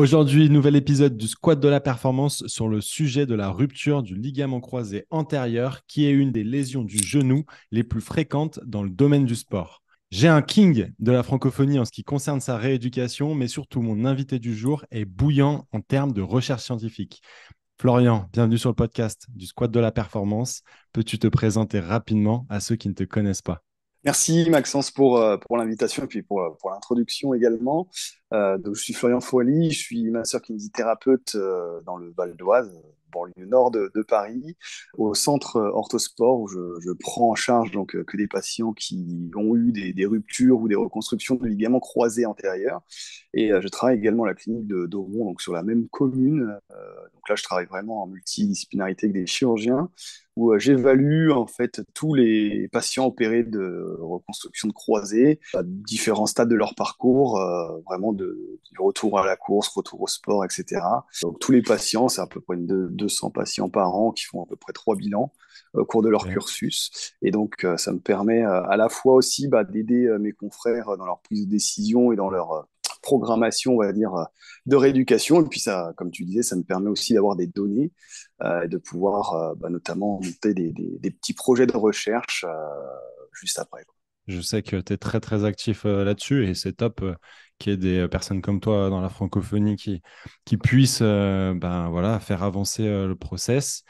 Aujourd'hui, nouvel épisode du Squat de la performance sur le sujet de la rupture du ligament croisé antérieur, qui est une des lésions du genou les plus fréquentes dans le domaine du sport. J'ai un king de la francophonie en ce qui concerne sa rééducation, mais surtout mon invité du jour est bouillant en termes de recherche scientifique. Florian, bienvenue sur le podcast du Squat de la performance. Peux-tu te présenter rapidement à ceux qui ne te connaissent pas? Merci Maxence pour l'invitation et puis pour l'introduction également. Donc, je suis Florian Froely, je suis masseur kinésithérapeute dans le Val d'Oise, banlieue nord de Paris, au centre Orthosport où je prends en charge donc, que des patients qui ont eu des ruptures ou des reconstructions de ligaments croisés antérieurs. Et je travaille également à la clinique d'Auron, donc sur la même commune. Donc là, je travaille vraiment en multidisciplinarité avec des chirurgiens où j'évalue en fait tous les patients opérés de reconstruction de croisés à différents stades de leur parcours, vraiment du retour à la course, retour au sport, etc. Donc tous les patients, c'est à peu près 200 patients par an qui font à peu près 3 bilans au cours de leur Ok. cursus. Et donc ça me permet à la fois aussi d'aider mes confrères dans leur prise de décision et dans leur programmation, on va dire, de rééducation. Et puis ça, comme tu disais, ça me permet aussi d'avoir des données et de pouvoir notamment monter des petits projets de recherche juste après, quoi. Je sais que tu es très très actif là-dessus et c'est top qu'il y ait des personnes comme toi dans la francophonie qui puissent voilà, faire avancer le process.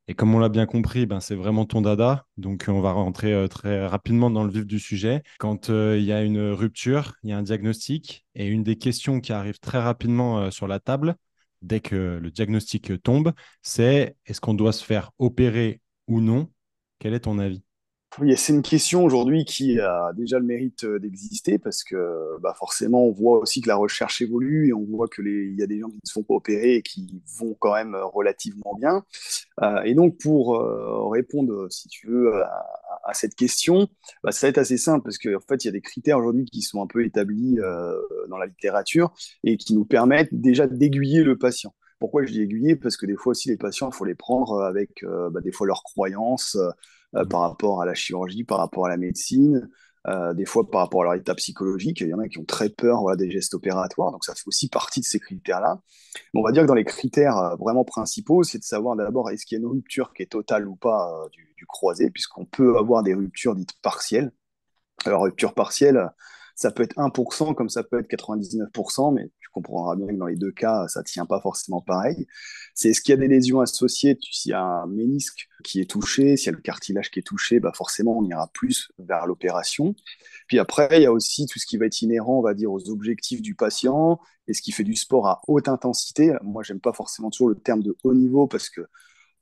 Et comme on l'a bien compris, c'est vraiment ton dada. Donc on va rentrer très rapidement dans le vif du sujet. Quand il y a une rupture, il y a un diagnostic et une des questions qui arrive très rapidement sur la table, dès que le diagnostic tombe, c'est est-ce qu'on doit se faire opérer ou non? Quel est ton avis? Oui, c'est une question aujourd'hui qui a déjà le mérite d'exister parce que forcément, on voit aussi que la recherche évolue et on voit il y a des gens qui ne se font pas opérer et qui vont quand même relativement bien. Et donc, pour répondre, si tu veux, à cette question, ça va être assez simple parce qu'en fait, il y a des critères aujourd'hui qui sont un peu établis dans la littérature et qui nous permettent déjà d'aiguiller le patient. Pourquoi je dis aiguiller? Parce que des fois aussi, les patients, il faut les prendre avec des fois leurs croyances par rapport à la chirurgie, par rapport à la médecine, des fois par rapport à leur état psychologique. Il y en a qui ont très peur, voilà, des gestes opératoires, donc ça fait aussi partie de ces critères-là. On va dire que dans les critères vraiment principaux, c'est de savoir d'abord est-ce qu'il y a une rupture qui est totale ou pas du croisé, puisqu'on peut avoir des ruptures dites partielles. Alors, rupture partielle, ça peut être 1% comme ça peut être 99%, mais tu comprendras bien que dans les deux cas, ça ne tient pas forcément pareil. C'est est-ce qu'il y a des lésions associées, s'il y a un ménisque qui est touché, s'il y a le cartilage qui est touché, forcément, on ira plus vers l'opération. Puis après, il y a aussi tout ce qui va être inhérent, on va dire, aux objectifs du patient. Est-ce qu'il fait du sport à haute intensité? Moi, j'aime pas forcément toujours le terme de haut niveau parce que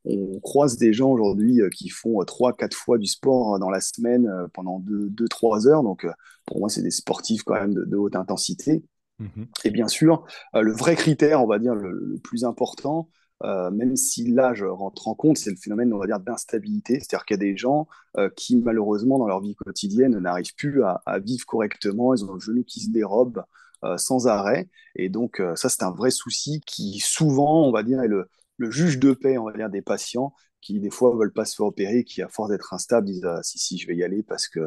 on croise des gens aujourd'hui qui font 3, 4 fois du sport dans la semaine pendant 2, 3 heures. Donc, pour moi, c'est des sportifs quand même de haute intensité. Mhm. Et bien sûr, le vrai critère, on va dire, le plus important, même si l'âge rentre en compte, c'est le phénomène, on va dire, d'instabilité. C'est-à-dire qu'il y a des gens qui, malheureusement, dans leur vie quotidienne, n'arrivent plus à vivre correctement. Ils ont le genou qui se dérobe sans arrêt. Et donc, ça, c'est un vrai souci qui, souvent, on va dire, est le juge de paix, on va dire, des patients qui, des fois, veulent pas se faire opérer, qui, à force d'être instables, disent ah, si, si, je vais y aller parce que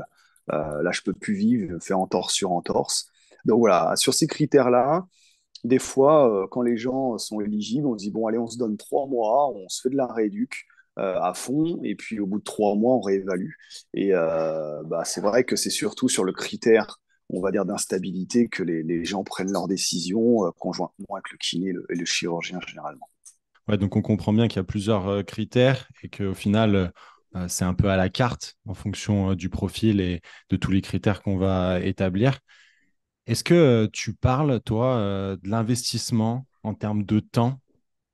là, je peux plus vivre, je vais me faire entorse sur entorse. Donc voilà, sur ces critères-là, des fois, quand les gens sont éligibles, on se dit, bon, allez, on se donne 3 mois, on se fait de la rééduque à fond, et puis au bout de 3 mois, on réévalue. Et c'est vrai que c'est surtout sur le critère, on va dire, d'instabilité que les gens prennent leurs décisions conjointement avec le kiné et le chirurgien généralement. Ouais, donc on comprend bien qu'il y a plusieurs critères et qu'au final, c'est un peu à la carte en fonction du profil et de tous les critères qu'on va établir. Est-ce que tu parles, toi, de l'investissement en termes de temps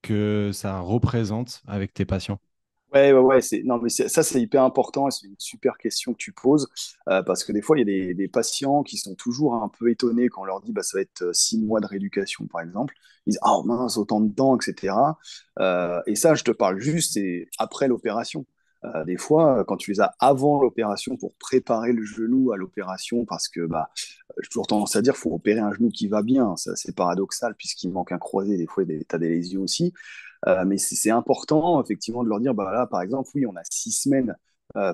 que ça représente avec tes patients? Ouais, ouais, ouais, non, mais ça, c'est hyper important et c'est une super question que tu poses parce que des fois, il y a des patients qui sont toujours un peu étonnés quand on leur dit ça va être 6 mois de rééducation, par exemple. Ils disent, ah mince, autant de temps, etc. Et ça, je te parle juste, c'est après l'opération. Des fois, quand tu les as avant l'opération pour préparer le genou à l'opération, parce que j'ai toujours tendance à dire qu'il faut opérer un genou qui va bien. Ça, c'est paradoxal puisqu'il manque un croisé, des fois, tu as des lésions aussi. Mais c'est important, effectivement, de leur dire, là, par exemple, oui, on a 6 semaines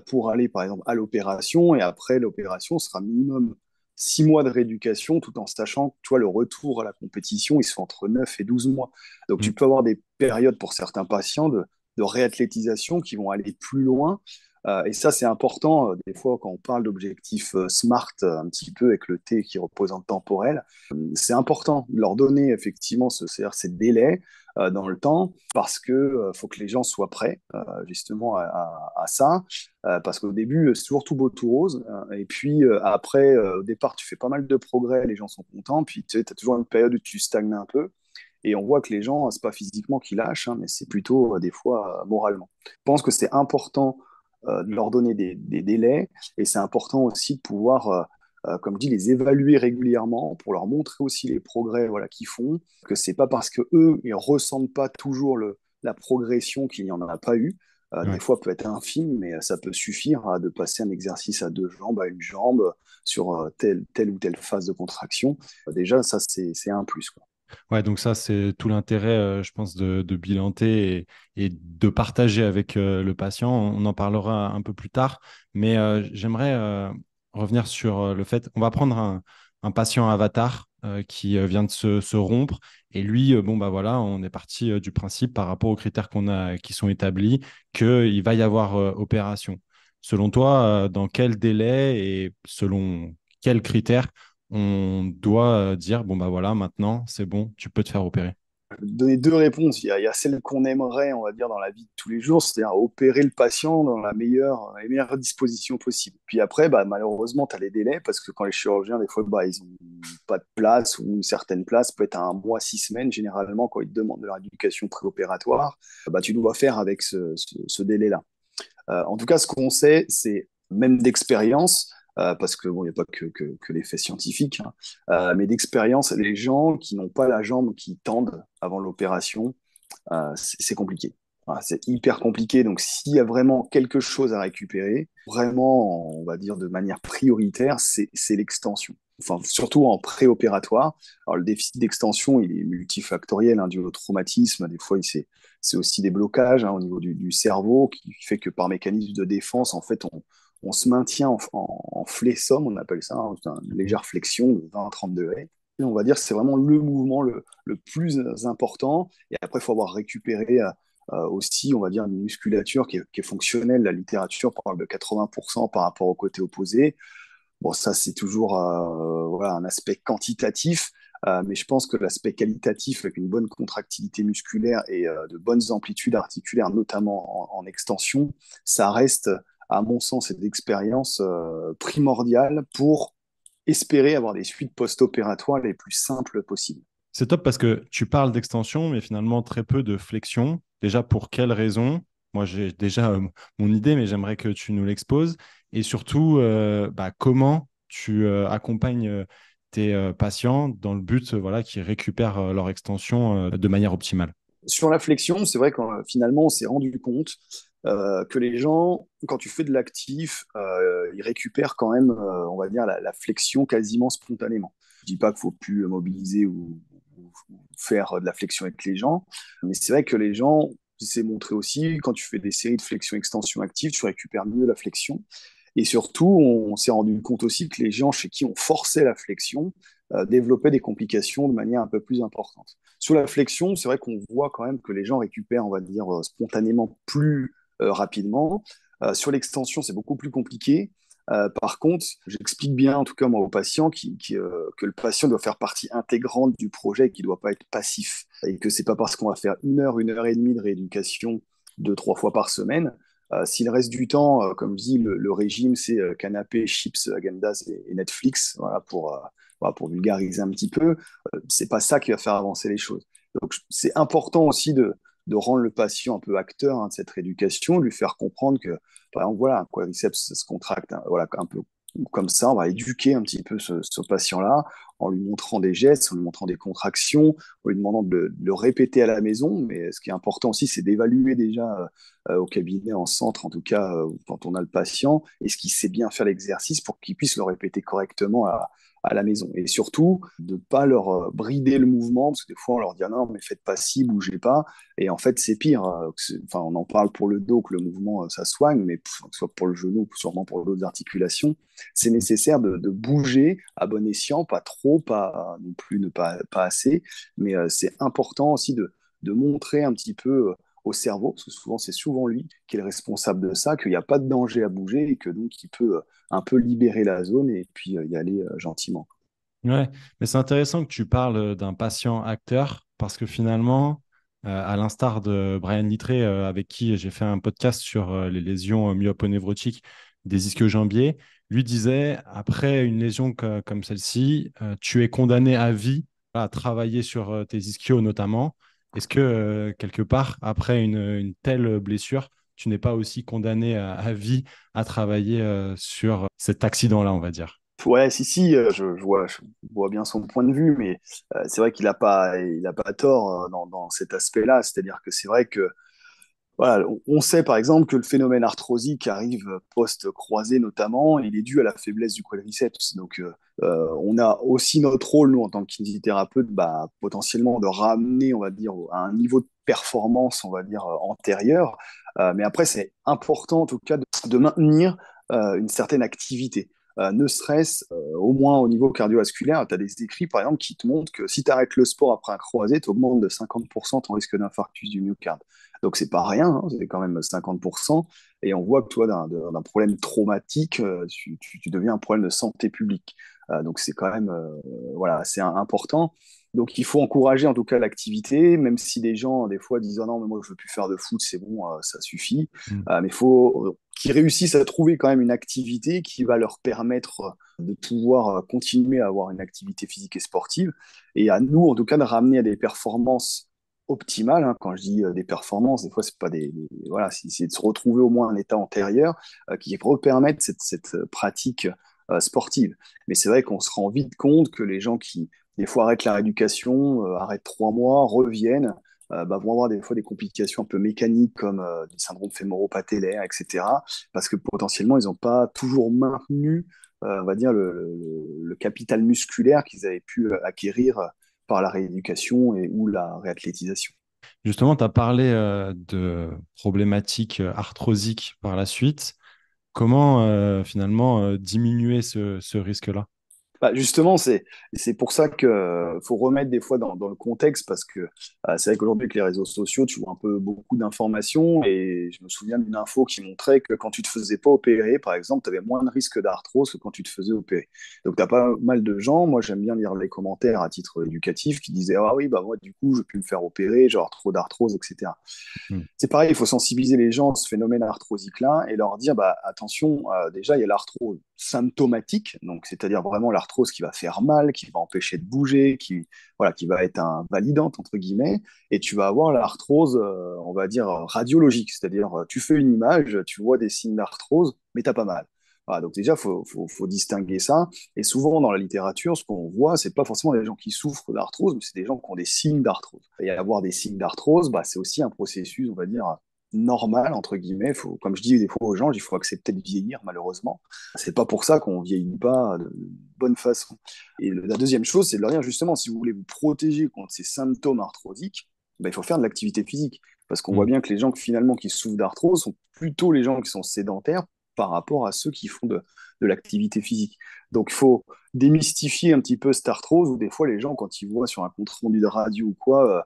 pour aller, par exemple, à l'opération, et après l'opération, on sera minimum 6 mois de rééducation, tout en sachant que tu vois, le retour à la compétition, il se fait entre 9 et 12 mois. Donc, Mm. tu peux avoir des périodes pour certains patients de réathlétisation qui vont aller plus loin. Et ça, c'est important, des fois, quand on parle d'objectifs SMART, un petit peu avec le T qui représente temporel, c'est important de leur donner effectivement c'est-à-dire ces délais dans le temps, parce que faut que les gens soient prêts justement à ça. Parce qu'au début, c'est toujours tout beau, tout rose. Et puis après, au départ, tu fais pas mal de progrès, les gens sont contents. Puis tu sais, as toujours une période où tu stagnes un peu. Et on voit que les gens, c'est pas physiquement qu'ils lâchent, hein, mais c'est plutôt des fois moralement. Je pense que c'est important de leur donner des délais. Et c'est important aussi de pouvoir, comme je dis, les évaluer régulièrement pour leur montrer aussi les progrès voilà, qu'ils font. Que c'est pas parce que eux ils ressentent pas toujours la progression qu'il n'y en a pas eu. Des Ouais. fois, peut être infime, mais ça peut suffire de passer un exercice à 2 jambes, à une jambe, sur telle ou telle phase de contraction. Déjà, ça, c'est un plus, quoi. Ouais, donc ça, c'est tout l'intérêt, je pense, de bilanter et de partager avec le patient. On en parlera un peu plus tard, mais j'aimerais revenir sur le fait, on va prendre un patient avatar qui vient de se rompre, et lui, bon, bah voilà, on est parti du principe par rapport aux critères qui sont établis, qu'il va y avoir opération. Selon toi, dans quel délai et selon quels critères on doit dire, bon, bah voilà, maintenant, c'est bon, tu peux te faire opérer. Je vais te donner deux réponses. Il y a celle qu'on aimerait, on va dire, dans la vie de tous les jours, c'est-à-dire opérer le patient dans les meilleures dispositions possibles. Puis après, bah, malheureusement, tu as les délais parce que quand les chirurgiens, des fois, bah, ils n'ont pas de place ou une certaine place peut être à 1 mois, 6 semaines, généralement, quand ils te demandent de la rééducation préopératoire, bah, tu dois faire avec ce délai-là. En tout cas, ce qu'on sait, c'est même d'expérience, parce que bon, il n'y a pas que les faits scientifiques, hein, mais d'expérience, les gens qui n'ont pas la jambe qui tendent avant l'opération, c'est compliqué. Voilà, c'est hyper compliqué. Donc, s'il y a vraiment quelque chose à récupérer, vraiment, on va dire de manière prioritaire, c'est l'extension. Enfin, surtout en préopératoire. Alors, le déficit d'extension, il est multifactoriel, hein, dû au traumatisme. Des fois, c'est aussi des blocages hein, au niveau du cerveau qui fait que par mécanisme de défense, en fait, on se maintient en flexum, on appelle ça, hein, une légère flexion de 20-30 degrés. Et on va dire que c'est vraiment le mouvement le plus important. Et après, il faut avoir récupéré aussi, on va dire, une musculature qui est fonctionnelle. La littérature parle de 80% par rapport au côté opposé. Bon, ça, c'est toujours voilà, un aspect quantitatif, mais je pense que l'aspect qualitatif, avec une bonne contractilité musculaire et de bonnes amplitudes articulaires, notamment en extension, ça reste, à mon sens, cette expérience primordiale pour espérer avoir des suites post-opératoires les plus simples possibles. C'est top parce que tu parles d'extension, mais finalement très peu de flexion. Déjà, pour quelles raisons? Moi, j'ai déjà mon idée, mais j'aimerais que tu nous l'exposes. Et surtout, bah, comment tu accompagnes tes patients dans le but voilà, qu'ils récupèrent leur extension de manière optimale. Sur la flexion, c'est vrai que finalement, on s'est rendu compte que les gens, quand tu fais de l'actif, ils récupèrent quand même, on va dire, la flexion quasiment spontanément. Je dis pas qu'il faut plus mobiliser ou faire de la flexion avec les gens, mais c'est vrai que les gens, c'est montré aussi, quand tu fais des séries de flexion-extension active, tu récupères mieux la flexion. Et surtout, on s'est rendu compte aussi que les gens chez qui on forçait la flexion développaient des complications de manière un peu plus importante. Sur la flexion, c'est vrai qu'on voit quand même que les gens récupèrent, on va dire, spontanément plus rapidement. Sur l'extension, c'est beaucoup plus compliqué. Par contre, j'explique bien, en tout cas moi, aux patients, que le patient doit faire partie intégrante du projet et qu'il ne doit pas être passif. Et que c'est pas parce qu'on va faire 1 heure et demie de rééducation 2, 3 fois par semaine. S'il reste du temps, comme je dis, le régime, c'est canapé, chips, agendas et Netflix, voilà, pour vulgariser un petit peu. C'est pas ça qui va faire avancer les choses. Donc, c'est important aussi de rendre le patient un peu acteur hein, de cette rééducation, lui faire comprendre que, par exemple, voilà, un quadriceps se contracte, hein, voilà, un peu comme ça, on va éduquer un petit peu ce patient-là en lui montrant des gestes, en lui montrant des contractions, en lui demandant de le répéter à la maison. Mais ce qui est important aussi, c'est d'évaluer déjà au cabinet, en centre, en tout cas, quand on a le patient, est-ce qu'il sait bien faire l'exercice pour qu'il puisse le répéter correctement à la maison. Et surtout, de ne pas leur brider le mouvement, parce que des fois, on leur dit, ah non, mais faites pas ci, bougez pas. Et en fait, c'est pire. Enfin, on en parle pour le dos, que le mouvement, ça soigne, mais que ce soit pour le genou, sûrement pour d'autres articulations, c'est nécessaire de bouger à bon escient, pas trop, pas non plus ne pas assez, mais c'est important aussi de montrer un petit peu au cerveau, parce que souvent c'est souvent lui qui est le responsable de ça, qu'il n'y a pas de danger à bouger et que donc il peut un peu libérer la zone et puis y aller gentiment. Ouais, mais c'est intéressant que tu parles d'un patient acteur parce que finalement, à l'instar de Brian Littré, avec qui j'ai fait un podcast sur les lésions myoponeurotiques des ischio-jambiers, lui disait, après une lésion comme celle-ci, tu es condamné à vie à travailler sur tes ischios notamment. Est-ce que, quelque part, après une telle blessure, tu n'es pas aussi condamné à vie à travailler sur cet accident-là, on va dire? Ouais, si, je vois bien son point de vue, mais c'est vrai qu'il a pas tort dans cet aspect-là. C'est-à-dire que c'est vrai que voilà, on sait par exemple que le phénomène arthrosique arrive post-croisé notamment, il est dû à la faiblesse du quadriceps. Donc on a aussi notre rôle, nous, en tant que kinésithérapeute, bah, potentiellement de ramener, on va dire, à un niveau de performance, on va dire, antérieur. Mais après, c'est important en tout cas de maintenir une certaine activité. Ne serait-ce au moins au niveau cardiovasculaire, tu as des écrits par exemple qui te montrent que si tu arrêtes le sport après un croisé, tu augmentes de 50% ton risque d'infarctus du myocarde. Donc c'est pas rien, hein, c'est quand même 50%. Et on voit que toi, d'un problème traumatique, tu deviens un problème de santé publique. Donc c'est quand même voilà, c'est important. Donc il faut encourager en tout cas l'activité, même si des gens des fois disent oh non mais moi je veux plus faire de foot, c'est bon, ça suffit. Mais il faut qu'ils réussissent à trouver quand même une activité qui va leur permettre de pouvoir continuer à avoir une activité physique et sportive, et à nous en tout cas de ramener à des performances optimales. Hein. Quand je dis des performances, des fois c'est pas voilà, c'est de se retrouver au moins un état antérieur qui permettre cette pratique sportive. Mais c'est vrai qu'on se rend vite compte que les gens qui des fois arrêtent la rééducation, arrêtent 3 mois, reviennent, bah, vont avoir des fois des complications un peu mécaniques comme des syndromes fémoro-patellaires, etc. Parce que potentiellement, ils n'ont pas toujours maintenu, on va dire, le capital musculaire qu'ils avaient pu acquérir par la rééducation ou la réathlétisation. Justement, tu as parlé de problématiques arthrosiques par la suite. Comment finalement diminuer ce risque-là? Bah, justement, c'est pour ça que faut remettre des fois dans le contexte, parce que c'est vrai qu'aujourd'hui, avec les réseaux sociaux, tu vois un peu beaucoup d'informations, et je me souviens d'une info qui montrait que quand tu te faisais pas opérer, par exemple, tu avais moins de risque d'arthrose que quand tu te faisais opérer. Donc, tu as pas mal de gens, moi j'aime bien lire les commentaires à titre éducatif, qui disaient ah oui, bah moi du coup, je peux me faire opérer, genre trop d'arthrose, etc. Hmm. C'est pareil, il faut sensibiliser les gens à ce phénomène arthrosique-là et leur dire, bah, attention, déjà, il y a l'arthrose symptomatique, donc c'est-à-dire vraiment l'arthrose qui va faire mal, qui va empêcher de bouger, voilà, qui va être invalidante, entre guillemets, et tu vas avoir l'arthrose, on va dire, radiologique, c'est-à-dire tu fais une image, tu vois des signes d'arthrose, mais t'as pas mal. Voilà, donc déjà, faut distinguer ça. Et souvent, dans la littérature, ce qu'on voit, c'est pas forcément des gens qui souffrent d'arthrose, mais c'est des gens qui ont des signes d'arthrose. Et avoir des signes d'arthrose, bah, c'est aussi un processus, on va dire, normal, entre guillemets. Comme je dis des fois aux gens, il faut accepter de vieillir, malheureusement. C'est pas pour ça qu'on vieillit pas de bonne façon. Et la deuxième chose, c'est de leur dire, justement, si vous voulez vous protéger contre ces symptômes arthrosiques, bah, il faut faire de l'activité physique. Parce qu'on voit Hmm. bien que les gens finalement qui souffrent d'arthrose sont plutôt les gens qui sont sédentaires par rapport à ceux qui font de l'activité physique. Donc il faut démystifier un petit peu cette arthrose, où des fois les gens, quand ils voient sur un compte rendu de radio ou quoi,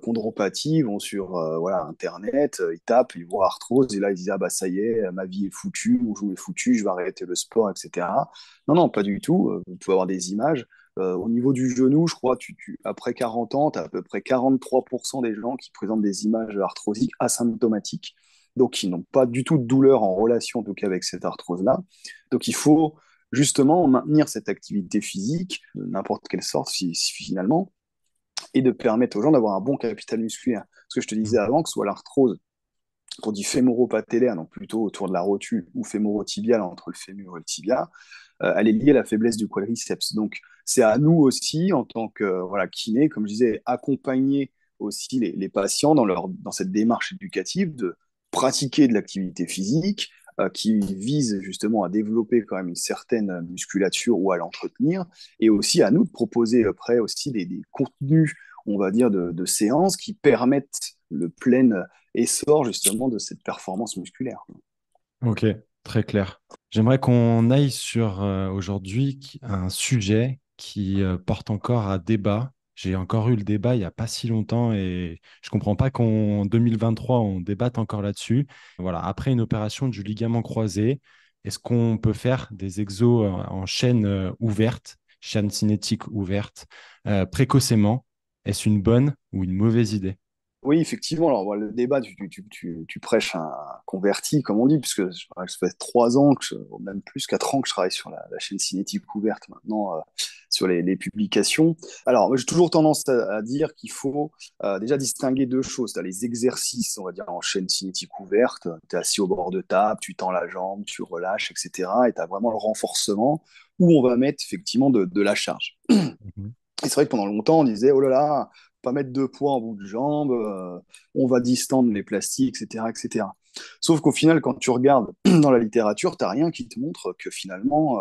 chondropathie, vont sur voilà, Internet, ils tapent, ils voient arthrose, et là ils disent ah bah ça y est, ma vie est foutue, mon joue est foutu, je vais arrêter le sport, etc. Non, non, pas du tout. Vous pouvez avoir des images. Au niveau du genou, je crois, après 40 ans, tu as à peu près 43% des gens qui présentent des images arthrosiques asymptomatiques, donc qui n'ont pas du tout de douleur en relation, en tout cas, avec cette arthrose-là. Donc il faut justement maintenir cette activité physique, de n'importe quelle sorte finalement, et de permettre aux gens d'avoir un bon capital musculaire. Ce que je te disais avant, que ce soit l'arthrose qu'on dit fémoro-patellaire, donc plutôt autour de la rotule, ou fémoro-tibiale, entre le fémur et le tibia, elle est liée à la faiblesse du quadriceps. Donc c'est à nous aussi, en tant que voilà, kiné, comme je disais, accompagner aussi les patients dans cette démarche éducative de pratiquer de l'activité physique, qui vise justement à développer quand même une certaine musculature ou à l'entretenir, et aussi à nous de proposer après aussi des contenus, on va dire, de séances qui permettent le plein essor justement de cette performance musculaire. Ok, très clair. J'aimerais qu'on aille sur aujourd'hui un sujet qui porte encore à débat. J'ai encore eu le débat il n'y a pas si longtemps et je ne comprends pas qu'en 2023, on débatte encore là-dessus. Voilà, après une opération du ligament croisé, est-ce qu'on peut faire des exos en chaîne ouverte, chaîne cinétique ouverte, précocement? Est-ce une bonne ou une mauvaise idée? Oui, effectivement. Alors, le débat, tu prêches un converti, comme on dit, puisque ça fait 3 ans, même plus, 4 ans que je travaille sur la chaîne cinétique ouverte maintenant, sur les publications. Alors, moi, j'ai toujours tendance à dire qu'il faut déjà distinguer deux choses. Tu as les exercices, on va dire, en chaîne cinétique ouverte. Tu es assis au bord de table, tu tends la jambe, tu relâches, etc. Et tu as vraiment le renforcement où on va mettre effectivement de la charge. Mhm. Et c'est vrai que pendant longtemps, on disait, oh là là, pas mettre deux poids en bout de jambe, on va distendre les plastiques, etc., etc. Sauf qu'au final, quand tu regardes dans la littérature, tu n'as rien qui te montre que finalement,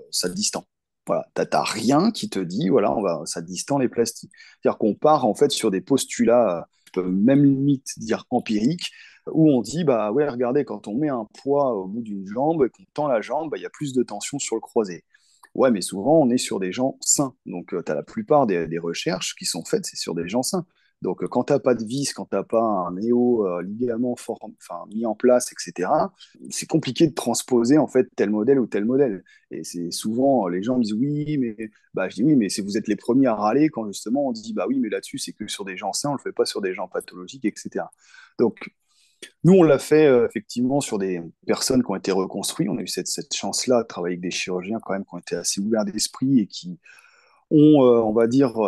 ça distend. Voilà, t'as rien qui te dit, voilà, ça distend les plastiques. C'est-à-dire qu'on part en fait sur des postulats, je peux même limite dire empiriques, où on dit, bah ouais, regardez, quand on met un poids au bout d'une jambe et qu'on tend la jambe, bah, il y a plus de tension sur le croisé. Ouais, mais souvent, on est sur des gens sains. Donc, tu as la plupart des recherches qui sont faites, c'est sur des gens sains. Donc, quand tu n'as pas de vis, quand tu n'as pas un néo-ligament enfin, mis en place, etc., c'est compliqué de transposer en fait tel modèle ou tel modèle. Et c'est souvent, les gens me disent oui, mais bah, je dis oui, mais vous êtes les premiers à râler quand justement on dit bah oui, mais là-dessus, c'est que sur des gens sains, on ne le fait pas sur des gens pathologiques, etc. Donc, nous, on l'a fait effectivement sur des personnes qui ont été reconstruites. On a eu cette chance-là de travailler avec des chirurgiens quand même qui ont été assez ouverts d'esprit et qui ont, on va dire,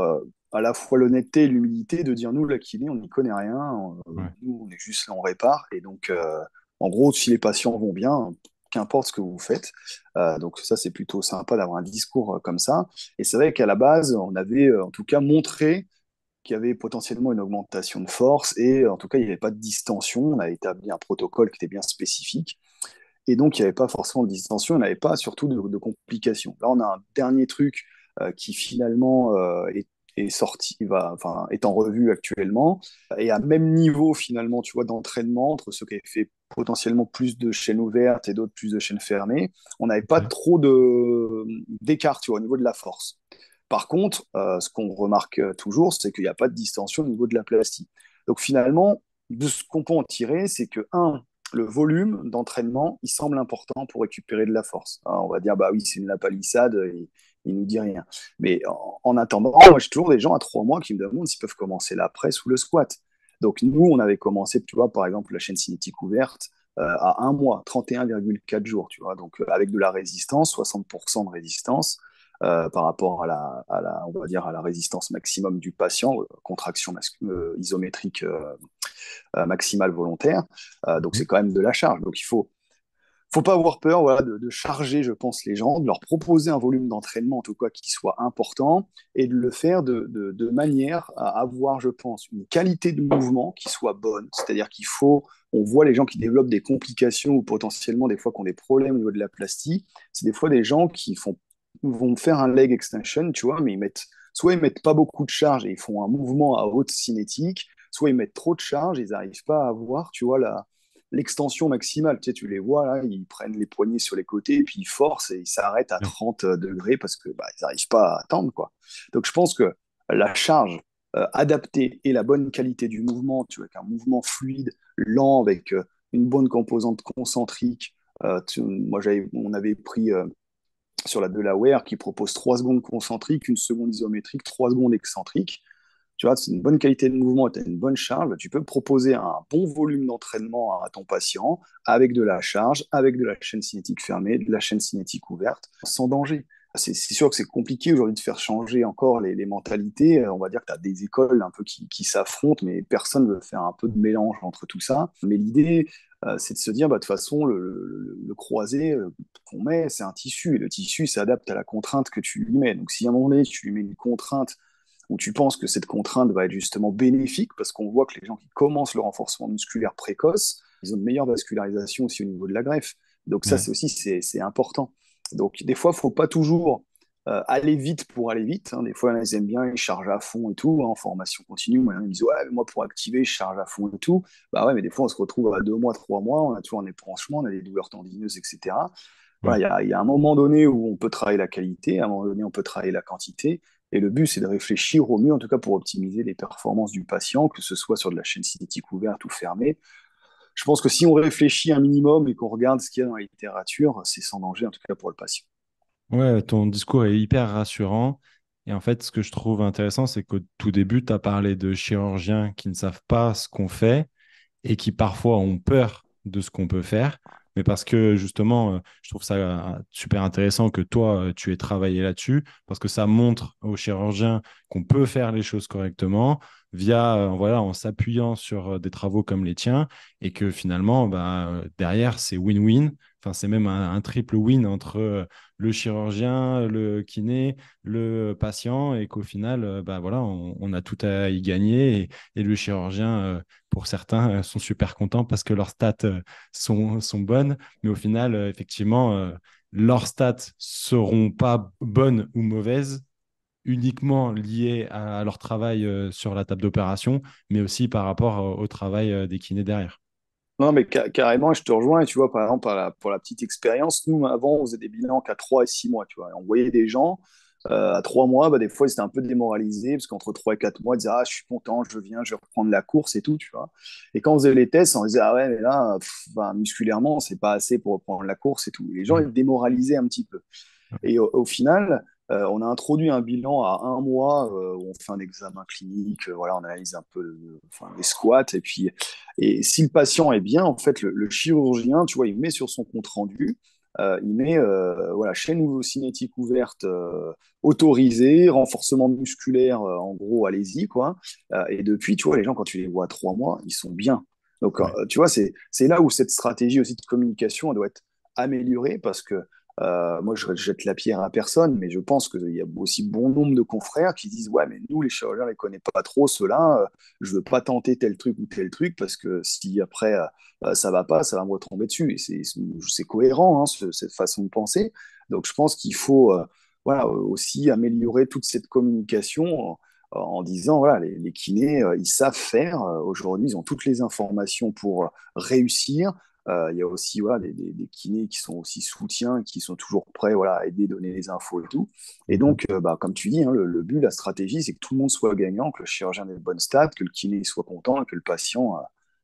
à la fois l'honnêteté et l'humilité de dire nous, la kiné, on n'y connaît rien. Ouais. Nous, on est juste là, on répare. Et donc, en gros, si les patients vont bien, qu'importe ce que vous faites. Donc ça, c'est plutôt sympa d'avoir un discours comme ça. Et c'est vrai qu'à la base, on avait en tout cas montré qu'il y avait potentiellement une augmentation de force et en tout cas, il n'y avait pas de distension. On a établi un protocole qui était bien spécifique et donc il n'y avait pas forcément de distension, il n'y avait pas surtout de complications. Là, on a un dernier truc qui finalement est sorti, enfin, est en revue actuellement et à même niveau finalement, tu vois, d'entraînement entre ceux qui avaient fait potentiellement plus de chaînes ouvertes et d'autres plus de chaînes fermées, on n'avait pas Ok. trop d'écart, tu vois, au niveau de la force. Par contre, ce qu'on remarque toujours, c'est qu'il n'y a pas de distension au niveau de la plastie. Donc finalement, de ce qu'on peut en tirer, c'est que, un, le volume d'entraînement, il semble important pour récupérer de la force. Hein, on va dire, bah oui, c'est une la palissade, il nous dit rien. Mais en attendant, moi, j'ai toujours des gens à 3 mois qui me demandent s'ils peuvent commencer la presse ou le squat. Donc nous, on avait commencé, tu vois, par exemple, la chaîne cinétique ouverte à 1 mois, 31,4 jours, tu vois, donc avec de la résistance, 60% de résistance par rapport on va dire, à la résistance maximum du patient, contraction isométrique maximale volontaire. Donc Mhm. c'est quand même de la charge. Donc faut pas avoir peur, voilà, de charger, je pense, les gens, de leur proposer un volume d'entraînement, en tout cas, qui soit important, et de le faire de manière à avoir, je pense, une qualité de mouvement qui soit bonne. C'est-à-dire on voit les gens qui développent des complications ou potentiellement des fois qui ont des problèmes au niveau de la plastie, c'est des fois des gens qui vont faire un leg extension, tu vois, mais soit ils mettent pas beaucoup de charge et ils font un mouvement à haute cinétique, soit ils mettent trop de charge et ils n'arrivent pas à avoir, tu vois, l'extension maximale. Tu sais, tu les vois là, ils prennent les poignets sur les côtés et puis ils forcent et ils s'arrêtent à Ouais. 30 degrés parce que bah, ils n'arrivent pas à attendre, quoi. Donc je pense que la charge adaptée et la bonne qualité du mouvement, tu vois, avec un mouvement fluide, lent, avec une bonne composante concentrique. On avait pris sur la Delaware qui propose 3 secondes concentriques, 1 seconde isométrique, 3 secondes excentriques. Tu vois, c'est une bonne qualité de mouvement, tu as une bonne charge, tu peux proposer un bon volume d'entraînement à ton patient avec de la charge, avec de la chaîne cinétique fermée, de la chaîne cinétique ouverte, sans danger. C'est sûr que c'est compliqué aujourd'hui de faire changer encore les mentalités. On va dire que tu as des écoles un peu qui s'affrontent, mais personne ne veut faire un peu de mélange entre tout ça. Mais l'idée, c'est de se dire, bah, de toute façon, le croisé qu'on met, c'est un tissu, et le tissu s'adapte à la contrainte que tu lui mets. Donc si à un moment donné, tu lui mets une contrainte où tu penses que cette contrainte va être justement bénéfique, parce qu'on voit que les gens qui commencent le renforcement musculaire précoce, ils ont une meilleure vascularisation aussi au niveau de la greffe. Donc ça, Ouais. c'est aussi c'est important. Donc des fois, il ne faut pas toujours aller vite pour aller vite, hein. Des fois, ils aiment bien, ils chargent à fond et tout, hein, en formation continue. Moi, ils me disent, ouais, moi, pour activer, je charge à fond et tout. Bah ouais, mais des fois, on se retrouve à 2 mois, 3 mois, on a toujours un épanchement, on a des douleurs tendineuses, etc. Voilà, Ouais. il y a un moment donné où on peut travailler la qualité, à un moment donné, on peut travailler la quantité. Et le but, c'est de réfléchir au mieux, en tout cas pour optimiser les performances du patient, que ce soit sur de la chaîne cinétique ouverte ou fermée. Je pense que si on réfléchit un minimum et qu'on regarde ce qu'il y a dans la littérature, c'est sans danger, en tout cas pour le patient. Ouais, ton discours est hyper rassurant. Et en fait, ce que je trouve intéressant, c'est qu'au tout début, tu as parlé de chirurgiens qui ne savent pas ce qu'on fait et qui parfois ont peur de ce qu'on peut faire. Mais parce que justement, je trouve ça super intéressant que toi, tu aies travaillé là-dessus, parce que ça montre aux chirurgiens qu'on peut faire les choses correctement via, voilà, en s'appuyant sur des travaux comme les tiens, et que finalement, bah, derrière, c'est win-win. Enfin, c'est même un triple win entre le chirurgien, le kiné, le patient, et qu'au final, bah, voilà, on a tout à y gagner. Et le chirurgien, pour certains, sont super contents parce que leurs stats sont bonnes, mais au final, effectivement, leurs stats seront pas bonnes ou mauvaises uniquement liées à leur travail sur la table d'opération, mais aussi par rapport au travail des kinés derrière. Non, mais carrément, je te rejoins. Et tu vois, par exemple, pour la petite expérience, nous, avant, on faisait des bilans qu'à 3 et 6 mois. Tu vois. Et on voyait des gens à 3 mois, bah, des fois, ils étaient un peu démoralisés parce qu'entre 3 et 4 mois, ils disaient, ah, je suis content, je viens, je vais reprendre la course et tout. Tu vois. Et quand on faisait les tests, on disait, ah ouais, mais là, ben, musculairement, c'est pas assez pour reprendre la course et tout. Et les gens, Mm. ils démoralisaient un petit peu. Et au final, on a introduit un bilan à 1 mois où on fait un examen clinique, voilà, on analyse un peu enfin, les squats. Et si le patient est bien, en fait, le chirurgien, tu vois, il met sur son compte rendu, il met voilà, chaîne cinétique ouverte autorisée, renforcement musculaire, en gros, allez-y, quoi. Et depuis, tu vois, les gens, quand tu les vois à 3 mois, ils sont bien. Donc, Ouais. tu vois, c'est là où cette stratégie aussi de communication, elle doit être améliorée parce que moi, je jette la pierre à personne, mais je pense qu'il y a aussi bon nombre de confrères qui disent, ouais, mais nous, les chirurgiens, on les connaît pas trop, ceux-là, je veux pas tenter tel truc ou tel truc parce que si après ça va pas, ça va me retomber dessus. Et c'est cohérent, hein, cette façon de penser. Donc, je pense qu'il faut voilà, aussi améliorer toute cette communication en disant, voilà, les kinés, ils savent faire. Aujourd'hui, ils ont toutes les informations pour réussir. Il y a aussi voilà, des kinés qui sont aussi soutiens, qui sont toujours prêts voilà, à aider, donner les infos et tout. Et Mhm. donc, bah, comme tu dis, hein, le but, la stratégie, c'est que tout le monde soit gagnant, que le chirurgien ait de bonnes stats, que le kiné soit content et que le patient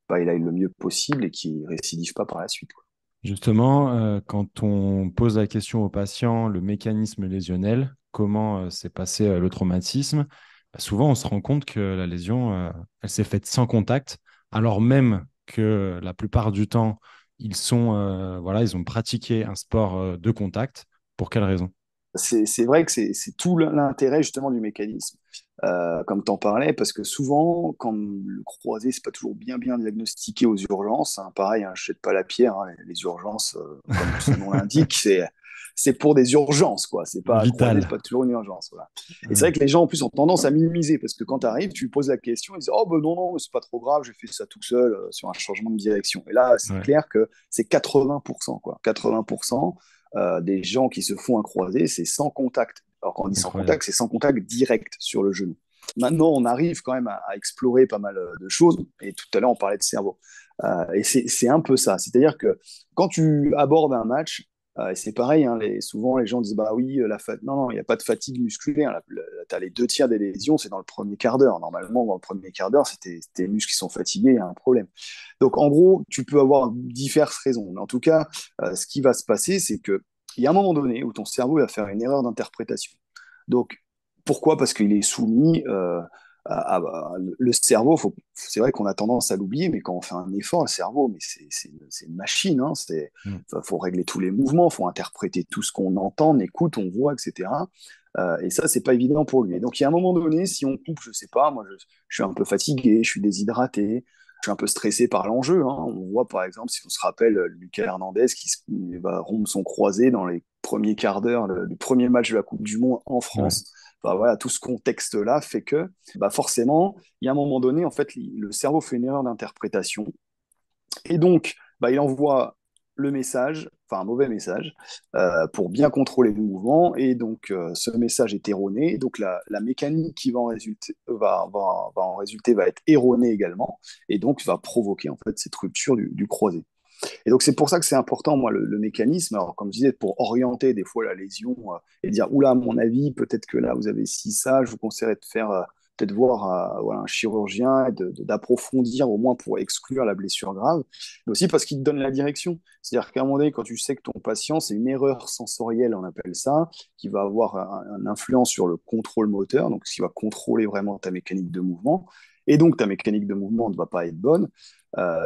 bah, il aille le mieux possible et qu'il ne récidive pas par la suite, quoi. Justement, quand on pose la question au patient, le mécanisme lésionnel, comment s'est passé le traumatisme, bah, souvent on se rend compte que la lésion, elle s'est faite sans contact, alors même que la plupart du temps, voilà, ils ont pratiqué un sport de contact. Pour quelle raison? C'est vrai que c'est tout l'intérêt justement du mécanisme, comme tu en parlais, parce que souvent, quand le croisé, c'est pas toujours bien diagnostiqué aux urgences, hein. Pareil, hein, je jette pas la pierre, hein, les urgences, comme son nom l'indique, c'est pour des urgences, quoi. C'est pas croisé, c'est Vital. pas toujours une urgence, voilà. Et c'est Ouais, vrai que les gens en plus ont tendance à minimiser, parce que quand tu arrives, tu lui poses la question, ils disent oh ben non, c'est pas trop grave, j'ai fait ça tout seul sur un changement de direction. Et là, c'est ouais, clair que c'est 80%, quoi. 80% des gens qui se font un croisé, c'est sans contact. Alors quand on dit sans incroyable. contact, c'est sans contact direct sur le genou. Maintenant, on arrive quand même à explorer pas mal de choses. Et tout à l'heure, on parlait de cerveau. Et c'est un peu ça. C'est-à-dire que quand tu abordes un match, c'est pareil, hein, souvent les gens disent bah oui, non, non, il n'y a pas de fatigue musculaire. Tu as les 2 tiers des lésions, c'est dans le premier quart d'heure. Normalement, dans le premier quart d'heure, c'est tes muscles qui sont fatigués, il y a un problème. Donc en gros, tu peux avoir diverses raisons. Mais en tout cas, ce qui va se passer, c'est que il y a un moment donné où ton cerveau va faire une erreur d'interprétation. Donc, pourquoi? Parce qu'il est soumis le cerveau. C'est vrai qu'on a tendance à l'oublier, mais quand on fait un effort, le cerveau, mais c'est une machine. Hein, Mm. faut régler tous les mouvements, faut interpréter tout ce qu'on entend, on écoute, on voit, etc. Et ça, c'est pas évident pour lui. Et donc, il y a un moment donné, si on coupe, je sais pas, moi, je suis un peu fatigué, je suis déshydraté, je suis un peu stressé par l'enjeu, hein. On voit par exemple, si on se rappelle, Lucas Hernandez qui va rompre son croisé dans les premiers quarts d'heure du premier match de la Coupe du Monde en Ouais, France. Enfin, voilà, tout ce contexte-là fait que bah forcément, il y a un moment donné, en fait, le cerveau fait une erreur d'interprétation. Et donc, bah, il envoie le message, enfin un mauvais message, pour bien contrôler le mouvement. Et donc, ce message est erroné. Donc, la mécanique qui va en résulter va être erronée également. Et donc, va provoquer en fait cette rupture du croisé. Et donc, c'est pour ça que c'est important, moi, le mécanisme. Alors, comme je disais, pour orienter des fois la lésion et dire, oula, à mon avis, peut-être que là, vous avez ci, ça, je vous conseillerais de faire, peut-être voir voilà, un chirurgien et d'approfondir au moins pour exclure la blessure grave, mais aussi parce qu'il te donne la direction. C'est-à-dire qu'à un moment donné, quand tu sais que ton patient, c'est une erreur sensorielle, on appelle ça, qui va avoir une influence sur le contrôle moteur, donc ce qui va contrôler vraiment ta mécanique de mouvement, et donc ta mécanique de mouvement ne va pas être bonne,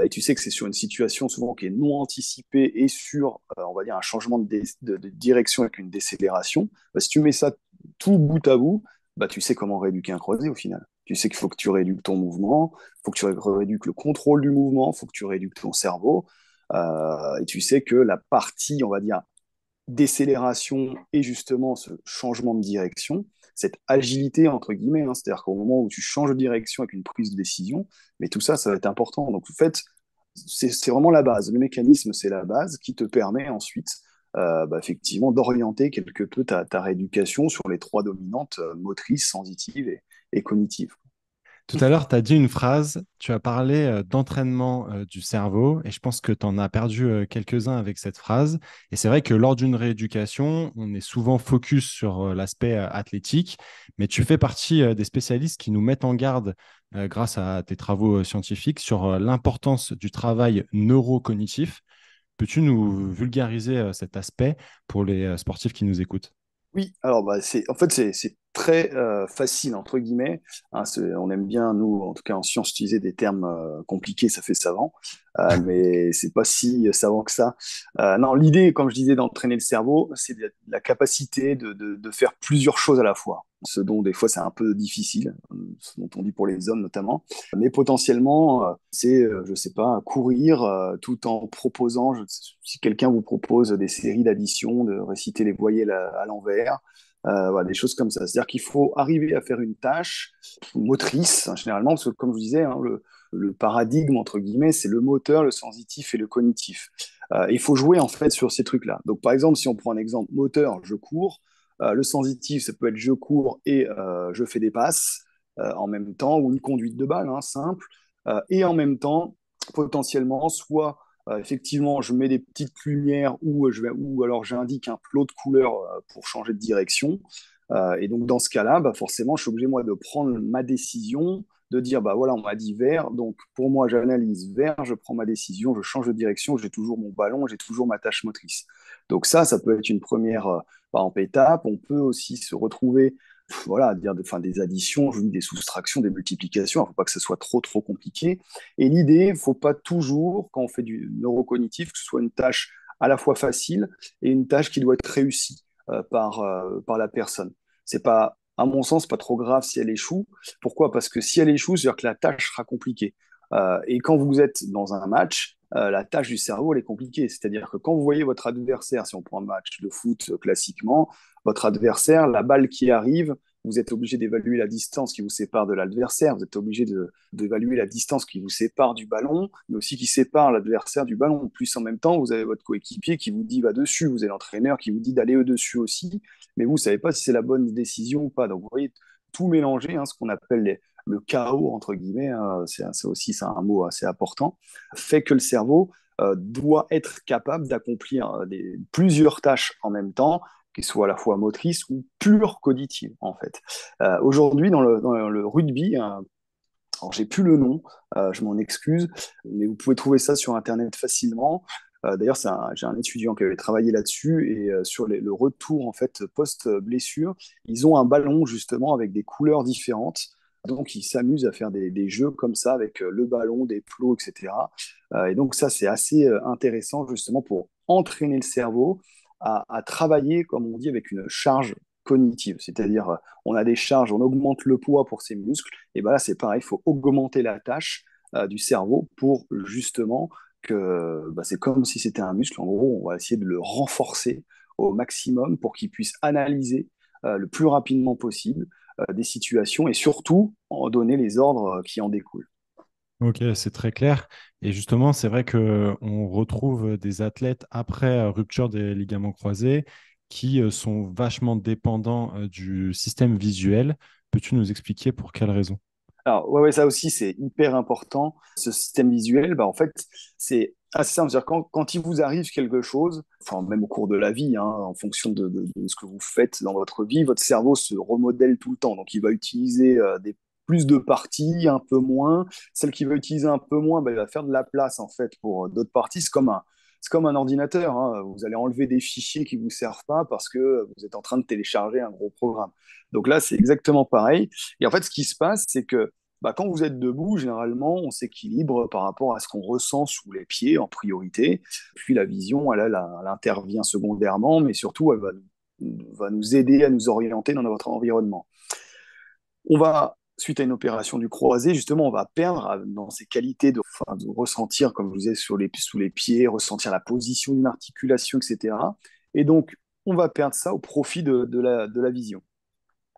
et tu sais que c'est sur une situation souvent qui est non anticipée et sur, on va dire, un changement de direction avec une décélération, bah, si tu mets ça tout bout à bout, bah, tu sais comment rééduquer un croisé au final. Tu sais qu'il faut que tu rééduques ton mouvement, il faut que tu rééduques le contrôle du mouvement, il faut que tu rééduques ton cerveau, et tu sais que la partie, on va dire, décélération et justement ce changement de direction, cette agilité entre guillemets, hein, c'est-à-dire qu'au moment où tu changes de direction avec une prise de décision, mais tout ça, ça va être important. Donc en fait, c'est vraiment la base. Le mécanisme, c'est la base qui te permet ensuite bah, effectivement d'orienter quelque peu ta rééducation sur les trois dominantes motrices, sensitives et cognitives. Tout à l'heure, tu as dit une phrase, tu as parlé d'entraînement du cerveau, et je pense que tu en as perdu quelques-uns avec cette phrase. Et c'est vrai que lors d'une rééducation, on est souvent focus sur l'aspect athlétique, mais tu fais partie des spécialistes qui nous mettent en garde, grâce à tes travaux scientifiques, sur l'importance du travail neurocognitif. Peux-tu nous vulgariser cet aspect pour les sportifs qui nous écoutent? Oui, alors bah, en fait, c'est très facile, entre guillemets. Hein, on aime bien, nous, en tout cas en science, utiliser des termes compliqués, ça fait savant, mais c'est pas si savant que ça. Non, l'idée, comme je disais, d'entraîner le cerveau, c'est la capacité de faire plusieurs choses à la fois. Ce dont des fois c'est un peu difficile, ce dont on dit pour les hommes notamment. Mais potentiellement, c'est, je sais pas, courir tout en proposant, si quelqu'un vous propose des séries d'additions, de réciter les voyelles à l'envers, voilà, des choses comme ça. C'est-à-dire qu'il faut arriver à faire une tâche motrice, hein, généralement, parce que comme je vous disais, hein, le paradigme, entre guillemets, c'est le moteur, le sensitif et le cognitif. Il faut jouer en fait sur ces trucs-là. Donc par exemple, si on prend un exemple moteur, je cours, le sensitif, ça peut être je cours et je fais des passes en même temps, ou une conduite de balle, hein, simple, et en même temps, potentiellement, soit effectivement, je mets des petites lumières ou alors j'indique un plot de couleur pour changer de direction. Et donc, dans ce cas-là, bah, forcément, je suis obligé, moi, de prendre ma décision, de dire, bah voilà, on m'a dit vert, donc pour moi, j'analyse vert, je prends ma décision, je change de direction, j'ai toujours mon ballon, j'ai toujours ma tâche motrice. Donc ça peut être une première, par exemple, étape. On peut aussi se retrouver voilà, dire enfin, des additions, je dis des soustractions, des multiplications. Il ne faut pas que ce soit trop compliqué. Et l'idée, il ne faut pas toujours, quand on fait du neurocognitif, que ce soit une tâche à la fois facile et une tâche qui doit être réussie par la personne. C'est pas, à mon sens, pas trop grave si elle échoue. Pourquoi? Parce que si elle échoue, c'est-à-dire que la tâche sera compliquée. Et quand vous êtes dans un match, la tâche du cerveau, elle est compliquée. C'est-à-dire que quand vous voyez votre adversaire, si on prend un match de foot classiquement, votre adversaire, la balle qui arrive, vous êtes obligé d'évaluer la distance qui vous sépare de l'adversaire, vous êtes obligé d'évaluer la distance qui vous sépare du ballon, mais aussi qui sépare l'adversaire du ballon. Plus en même temps, vous avez votre coéquipier qui vous dit va dessus, vous avez l'entraîneur qui vous dit d'aller au-dessus aussi, mais vous ne savez pas si c'est la bonne décision ou pas. Donc vous voyez, tout mélanger, hein, ce qu'on appelle le chaos, entre guillemets, hein, c'est aussi ça, un mot assez important, fait que le cerveau doit être capable d'accomplir plusieurs tâches en même temps, qui soient à la fois motrices ou pure cognitives, en fait. Aujourd'hui, dans le rugby, alors j'ai plus le nom, je m'en excuse, mais vous pouvez trouver ça sur Internet facilement. D'ailleurs, j'ai un étudiant qui avait travaillé là-dessus et sur le retour en fait post-blessure, ils ont un ballon justement avec des couleurs différentes. Donc, ils s'amusent à faire des jeux comme ça avec le ballon, des plots, etc. Et donc, ça, c'est assez intéressant justement pour entraîner le cerveau à travailler, comme on dit, avec une charge cognitive. C'est-à-dire, on a des charges, on augmente le poids pour ses muscles. Et bien là, c'est pareil, il faut augmenter la tâche du cerveau pour justement que bah, c'est comme si c'était un muscle. En gros, on va essayer de le renforcer au maximum pour qu'il puisse analyser le plus rapidement possible des situations et surtout en donner les ordres qui en découlent. Ok, c'est très clair. Et justement, c'est vrai que on retrouve des athlètes après rupture des ligaments croisés qui sont vachement dépendants du système visuel. Peux-tu nous expliquer pour quelles raisons? Alors, ouais, ça aussi, c'est hyper important. Ce système visuel, bah, en fait, c'est assez simple. C'est-à-dire, quand il vous arrive quelque chose, enfin, même au cours de la vie, hein, en fonction de ce que vous faites dans votre vie, votre cerveau se remodèle tout le temps. Donc, il va utiliser plus de parties, un peu moins. Celle qu'il va utiliser un peu moins, bah, il va faire de la place, en fait, pour d'autres parties. C'est comme un ordinateur, hein. Vous allez enlever des fichiers qui ne vous servent pas parce que vous êtes en train de télécharger un gros programme. Donc là, c'est exactement pareil. Et en fait, ce qui se passe, c'est que bah, quand vous êtes debout, généralement, on s'équilibre par rapport à ce qu'on ressent sous les pieds en priorité. Puis la vision, elle intervient secondairement, mais surtout, va nous aider à nous orienter dans notre environnement. On va, suite à une opération du croisé, justement, on va perdre dans ces qualités enfin, de ressentir, comme je vous disais, sous les pieds, ressentir la position d'une articulation, etc. Et donc, on va perdre ça au profit de la vision.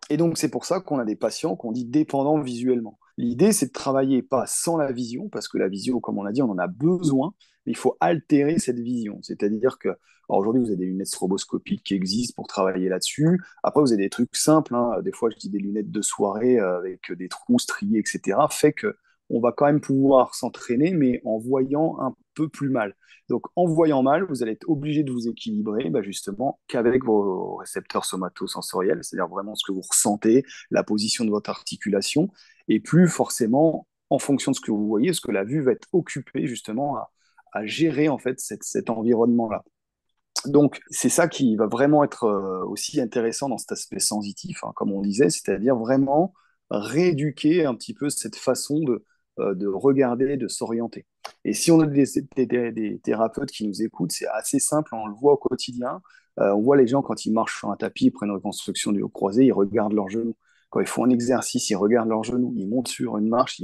Et donc, c'est pour ça qu'on a des patients qu'on dit dépendants visuellement. L'idée, c'est de travailler pas sans la vision, parce que la vision, comme on l'a dit, on en a besoin, mais il faut altérer cette vision. C'est-à-dire que, alors aujourd'hui, vous avez des lunettes stroboscopiques qui existent pour travailler là-dessus. Après, vous avez des trucs simples, hein. Des fois, je dis des lunettes de soirée avec des trous striés, etc. Fait que on va quand même pouvoir s'entraîner, mais en voyant un peu plus mal. Donc, en voyant mal, vous allez être obligé de vous équilibrer bah, justement qu'avec vos récepteurs somatosensoriels, c'est-à-dire vraiment ce que vous ressentez, la position de votre articulation, et plus forcément en fonction de ce que vous voyez, parce que la vue va être occupée justement à gérer en fait cet environnement-là. Donc, c'est ça qui va vraiment être aussi intéressant dans cet aspect sensitif, hein, comme on disait, c'est-à-dire vraiment rééduquer un petit peu cette façon de regarder, de s'orienter. Et si on a des thérapeutes qui nous écoutent, c'est assez simple, on le voit au quotidien. On voit les gens quand ils marchent sur un tapis, ils prennent une reconstruction du haut croisé, ils regardent leurs genoux. Quand ils font un exercice, ils regardent leurs genoux. Ils montent sur une marche,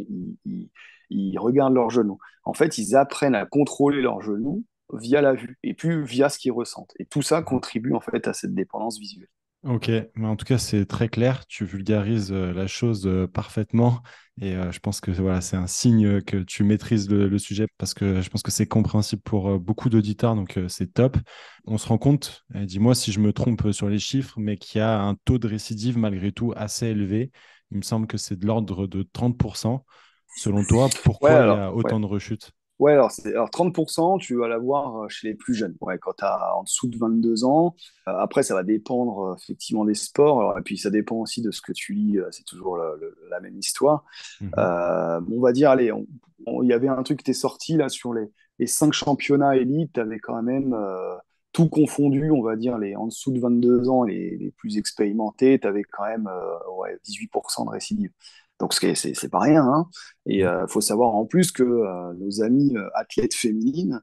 ils regardent leurs genoux. En fait, ils apprennent à contrôler leurs genoux via la vue et plus via ce qu'ils ressentent. Et tout ça contribue en fait à cette dépendance visuelle. Ok, mais en tout cas, c'est très clair. Tu vulgarises la chose parfaitement. Et je pense que voilà, c'est un signe que tu maîtrises le sujet parce que je pense que c'est compréhensible pour beaucoup d'auditeurs. Donc, c'est top. On se rend compte, et dis-moi si je me trompe sur les chiffres, mais qu'il y a un taux de récidive malgré tout assez élevé. Il me semble que c'est de l'ordre de 30%. Selon toi, Ouais, pourquoi il y alors, a ouais. autant de rechutes? Ouais, alors 30%, tu vas l'avoir chez les plus jeunes. Ouais, quand tu as en dessous de 22 ans. Après, ça va dépendre effectivement des sports. Alors, et puis, ça dépend aussi de ce que tu lis. C'est toujours la même histoire. Mhm. On va dire, allez, il y avait un truc qui était sorti là sur les 5 championnats élites. Tu avais quand même tout confondu, on va dire, en dessous de 22 ans, les plus expérimentés. Tu avais quand même ouais, 18% de récidive. Donc, c'est pas rien, hein. Et il faut savoir en plus que nos amies athlètes féminines,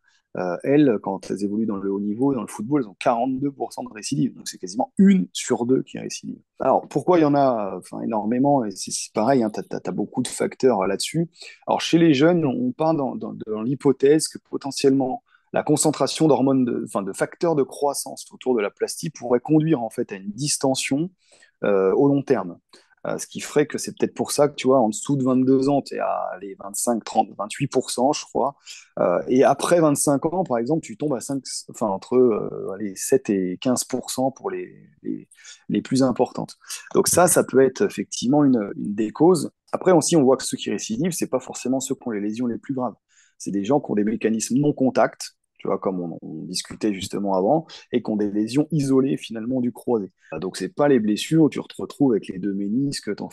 elles, quand elles évoluent dans le haut niveau, dans le football, elles ont 42% de récidive. Donc c'est quasiment une sur deux qui récidive. Alors pourquoi il y en a enfin, énormément? Et c'est pareil, hein, tu as beaucoup de facteurs là-dessus. Alors chez les jeunes, on part dans l'hypothèse que potentiellement la concentration d'hormones, enfin, de facteurs de croissance autour de la plastie pourrait conduire en fait à une distension au long terme. Ce qui ferait que c'est peut-être pour ça que tu vois, en dessous de 22 ans, tu es à les 25, 30, 28%, je crois. Et après 25 ans, par exemple, tu tombes à 5, enfin, entre les 7 et 15% pour les plus importantes. Donc ça peut être effectivement une des causes. Après aussi, on voit que ceux qui récidivent, c'est pas forcément ceux qui ont les lésions les plus graves. C'est des gens qui ont des mécanismes non contact, tu vois, comme on discutait justement avant, et qui ont des lésions isolées finalement du croisé. Donc, c'est pas les blessures où tu te retrouves avec les deux ménisques, ton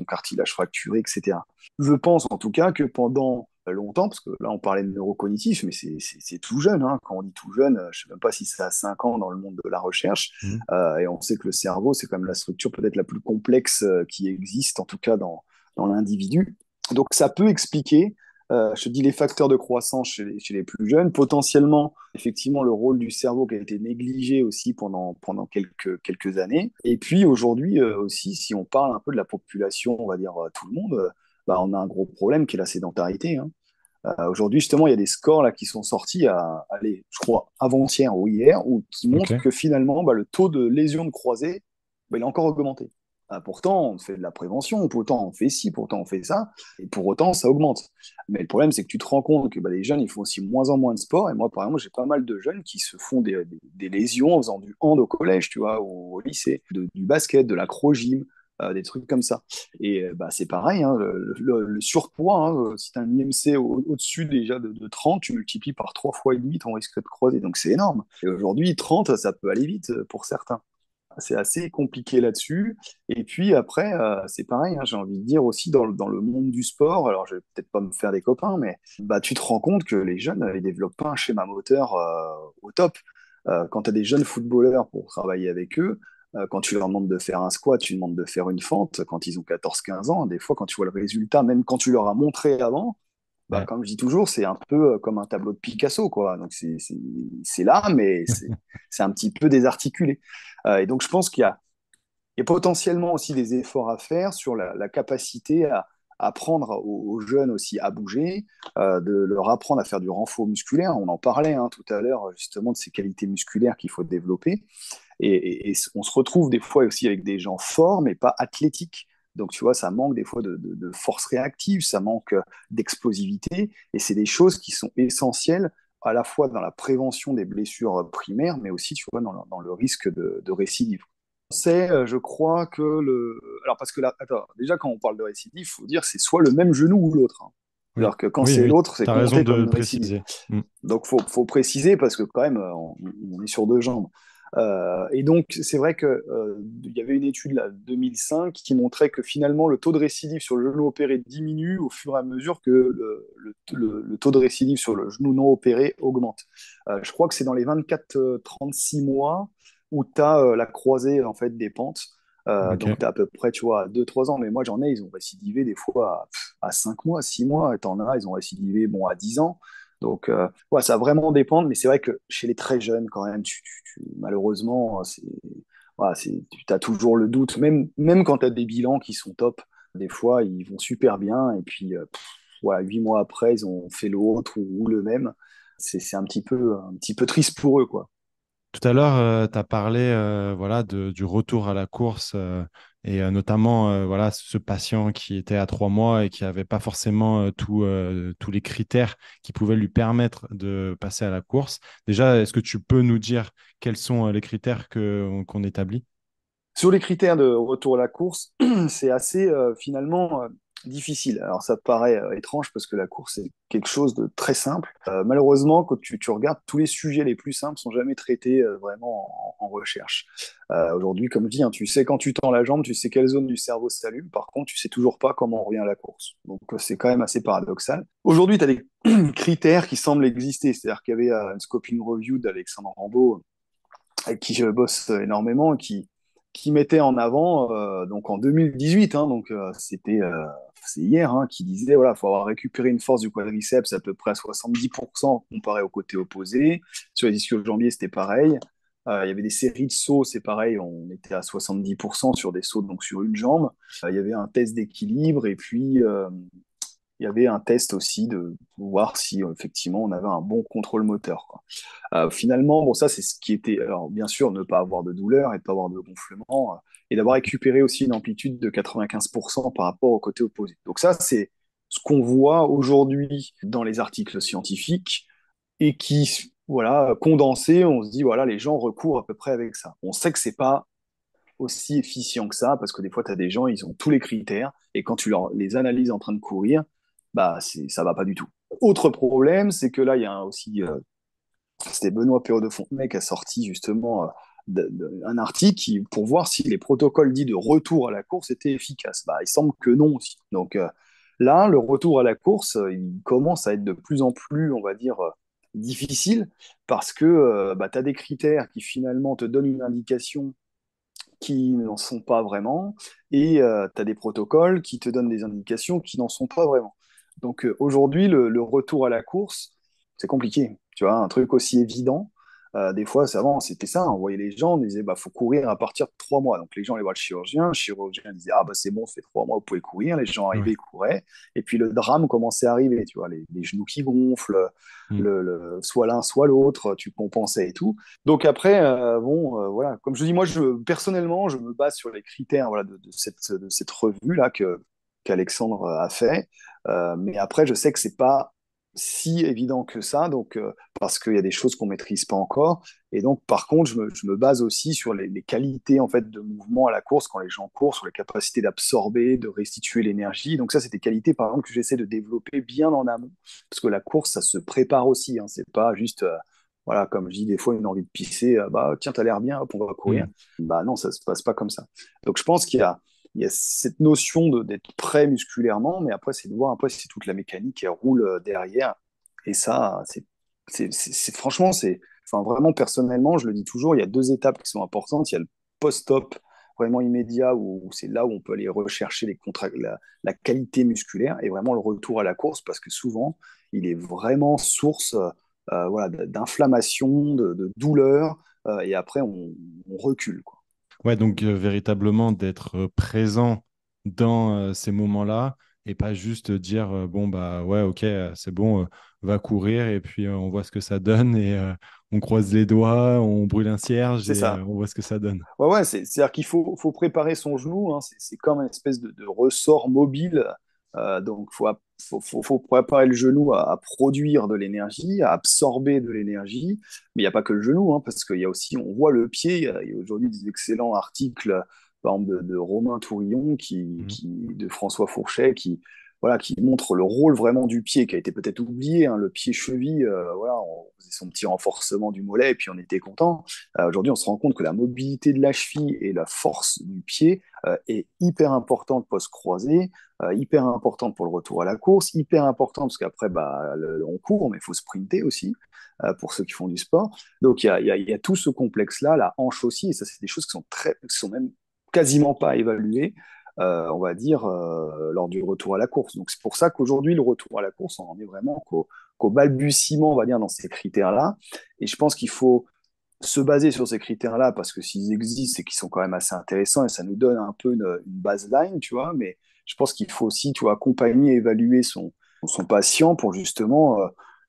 cartilage fracturé, etc. Je pense en tout cas que pendant longtemps, parce que là on parlait de neurocognitif, mais c'est tout jeune, hein. Quand on dit tout jeune, je ne sais même pas si c'est à 5 ans dans le monde de la recherche, Mhm. et on sait que le cerveau, c'est quand même la structure peut-être la plus complexe qui existe, en tout cas dans l'individu. Donc ça peut expliquer je te dis les facteurs de croissance chez les plus jeunes, potentiellement, effectivement, le rôle du cerveau qui a été négligé aussi pendant quelques années. Et puis aujourd'hui aussi, si on parle un peu de la population, on va dire tout le monde, bah, on a un gros problème qui est la sédentarité, hein. Aujourd'hui, justement, il y a des scores là, qui sont sortis allez, je crois, avant-hier ou hier, qui montrent Ok. que finalement, bah, le taux de lésions de croisés, bah, il a encore augmenté. Ah, pourtant, on fait de la prévention, pourtant on fait ci, pourtant on fait ça, et pour autant ça augmente. Mais le problème, c'est que tu te rends compte que bah, les jeunes, ils font aussi moins en moins de sport. Et moi, par exemple, j'ai pas mal de jeunes qui se font des lésions en faisant du hand au collège, tu vois, ou au lycée, du basket, de l'acro-gym, des trucs comme ça. Et bah, c'est pareil, hein, le surpoids, hein, si tu as un IMC au-dessus déjà de 30, tu multiplies par 3 fois et demi ton risque de creuser. Donc c'est énorme. Et aujourd'hui, 30, ça peut aller vite pour certains. C'est assez compliqué là-dessus. Et puis après, c'est pareil, hein, j'ai envie de dire aussi dans le monde du sport, alors je vais peut-être pas me faire des copains, mais bah, tu te rends compte que les jeunes, ils développent pas un schéma moteur au top. Quand tu as des jeunes footballeurs pour travailler avec eux, quand tu leur demandes de faire un squat, tu demandes de faire une fente, quand ils ont 14 15 ans, des fois quand tu vois le résultat, même quand tu leur as montré avant, bah, Ouais. comme je dis toujours, c'est un peu comme un tableau de Picasso, quoi. Donc c'est là, mais c'est un petit peu désarticulé. Et donc je pense qu'il y a potentiellement aussi des efforts à faire sur la capacité à apprendre aux jeunes aussi à bouger, de leur apprendre à faire du renfort musculaire. On en parlait hein, tout à l'heure justement de ces qualités musculaires qu'il faut développer. Et on se retrouve des fois aussi avec des gens forts, mais pas athlétiques. Donc, tu vois, ça manque des fois de force réactive, ça manque d'explosivité. Et c'est des choses qui sont essentielles à la fois dans la prévention des blessures primaires, mais aussi, tu vois, dans le risque de récidive. C'est, je crois que le. Alors, parce que là, attends, déjà, quand on parle de récidive, il faut dire que c'est soit le même genou ou l'autre, hein. Oui, Alors que quand oui, c'est oui, l'autre, c'est tu as raison compté de comme le une récidive. préciser. Mm. Donc, faut préciser parce que quand même, on est sur deux jambes. Et donc, c'est vrai qu'il y avait une étude là, 2005 qui montrait que finalement, le taux de récidive sur le genou opéré diminue au fur et à mesure que le taux de récidive sur le genou non opéré augmente. Je crois que c'est dans les 24-36 mois où tu as la croisée en fait, des pentes. Donc, Ok. tu as à peu près, tu vois, 2 3 ans. Mais moi, j'en ai, ils ont récidivé des fois à 5 mois, 6 mois. Et t'en as, ils ont récidivé bon, à 10 ans. Donc, ouais, ça va vraiment dépendre, mais c'est vrai que chez les très jeunes, quand même, malheureusement, voilà, tu as toujours le doute, même quand tu as des bilans qui sont top, des fois, ils vont super bien, et puis, voilà, 8 mois après, ils ont fait l'autre ou le même. C'est un petit peu triste pour eux, quoi. Tout à l'heure, tu as parlé voilà, du retour à la course et notamment voilà, ce patient qui était à 3 mois et qui n'avait pas forcément tous les critères qui pouvaient lui permettre de passer à la course. Déjà, est-ce que tu peux nous dire quels sont les critères qu'on établit? Sur les critères de retour à la course, c'est assez finalement difficile. Alors ça paraît étrange parce que la course est quelque chose de très simple. Malheureusement, quand tu regardes, tous les sujets les plus simples sont jamais traités vraiment en recherche. Aujourd'hui, comme je dis, hein, tu sais quand tu tends la jambe, tu sais quelle zone du cerveau s'allume. Par contre, tu sais toujours pas comment on revient à la course. Donc c'est quand même assez paradoxal. Aujourd'hui, tu as des critères qui semblent exister. C'est-à-dire qu'il y avait une scoping review d'Alexandre Rambaud avec qui je bosse énormément, qui mettait en avant, donc en 2018, hein, donc c'est hier, hein, qui disait voilà, faut avoir récupéré une force du quadriceps à peu près à 70% comparé au côté opposé. Sur les ischio-jambiers, c'était pareil. Il y avait des séries de sauts, c'est pareil, on était à 70% sur des sauts donc sur une jambe. Il y avait un test d'équilibre et puis il y avait un test aussi de voir si effectivement on avait un bon contrôle moteur, quoi. Finalement, bon, ça, c'est ce qui était. Alors, bien sûr, ne pas avoir de douleur et ne pas avoir de gonflement, et d'avoir récupéré aussi une amplitude de 95% par rapport au côté opposé. Donc, ça, c'est ce qu'on voit aujourd'hui dans les articles scientifiques et qui, voilà, condensé, on se dit, voilà, les gens recourent à peu près avec ça. On sait que c'est pas aussi efficient que ça parce que des fois, tu as des gens, ils ont tous les critères et quand tu les analyses en train de courir, bah, ça va pas du tout. Autre problème, c'est que là, il y a aussi c'était Benoît Perrault de Fontenay qui a sorti justement un article pour voir si les protocoles dits de retour à la course étaient efficaces. Bah, il semble que non aussi. Donc là, le retour à la course, il commence à être de plus en plus, on va dire, difficile parce que bah, tu as des critères qui finalement te donnent une indication qui n'en sont pas vraiment et tu as des protocoles qui te donnent des indications qui n'en sont pas vraiment. Donc aujourd'hui, le retour à la course, c'est compliqué. Tu vois, un truc aussi évident. Des fois, avant, c'était ça. On voyait les gens, on disait, bah, faut courir à partir de 3 mois. Donc, les gens allaient voir le chirurgien disait, ah, bah, c'est bon, ça fait 3 mois, vous pouvez courir. Les gens Ouais. arrivaient, ils couraient. Et puis, le drame commençait à arriver, tu vois, les genoux qui gonflent, Mm. soit l'un, soit l'autre, tu compensais et tout. Donc, après, bon, voilà. Comme je dis, moi, personnellement, je me base sur les critères voilà, de cette revue-là qu'Alexandre a fait. Mais après, je sais que c'est pas si évident que ça, donc parce qu'il y a des choses qu'on maîtrise pas encore. Et donc, par contre, je me base aussi sur les qualités en fait de mouvement à la course quand les gens courent, sur les capacités d'absorber, de restituer l'énergie. Donc ça, c'est des qualités par exemple que j'essaie de développer bien en amont, parce que la course, ça se prépare aussi. Hein, c'est pas juste voilà, comme je dis des fois, une envie de pisser, bah tiens, t'as l'air bien, hop, on va courir. Mm. Bah non, ça se passe pas comme ça. Donc je pense qu'il y a cette notion d'être prêt musculairement, mais après, c'est de voir après si toute la mécanique qui roule derrière. Et ça, franchement, enfin, vraiment personnellement, je le dis toujours, il y a deux étapes qui sont importantes. Il y a le post-op vraiment immédiat où c'est là où on peut aller rechercher la qualité musculaire et vraiment le retour à la course parce que souvent, il est vraiment source voilà, d'inflammation, de douleur et après, on recule, quoi. Ouais, donc véritablement d'être présent dans ces moments-là et pas juste dire bon bah ouais ok c'est bon va courir et puis on voit ce que ça donne et on croise les doigts, on brûle un cierge C'est et ça. on voit ce que ça donne. Ouais, ouais, c'est-à-dire qu'il faut préparer son genou. Hein, c'est comme une espèce de ressort mobile. Donc, faut préparer le genou à produire de l'énergie, à absorber de l'énergie. Mais il n'y a pas que le genou, hein, parce qu'il y a aussi, on voit le pied. Il y a aujourd'hui des excellents articles, par exemple, de Romain Tourillon, Mhm. de François Fourchet, voilà, qui montre le rôle vraiment du pied, qui a été peut-être oublié. Hein, le pied-cheville, voilà, on faisait son petit renforcement du mollet, et puis on était content. Aujourd'hui, on se rend compte que la mobilité de la cheville et la force du pied est hyper importante post-croisé, hyper importante pour le retour à la course, hyper importante parce qu'après, bah, on court, mais il faut sprinter aussi pour ceux qui font du sport. Donc, il y a tout ce complexe-là, la hanche aussi, et ça, c'est des choses qui sont même quasiment pas évaluées, on va dire, lors du retour à la course. Donc, c'est pour ça qu'aujourd'hui, le retour à la course, on en est vraiment qu'au balbutiement, on va dire, dans ces critères-là. Et je pense qu'il faut se baser sur ces critères-là, parce que s'ils existent, c'est qu'ils sont quand même assez intéressants et ça nous donne un peu une baseline, tu vois. Mais je pense qu'il faut aussi, tu vois, accompagner, évaluer son patient pour justement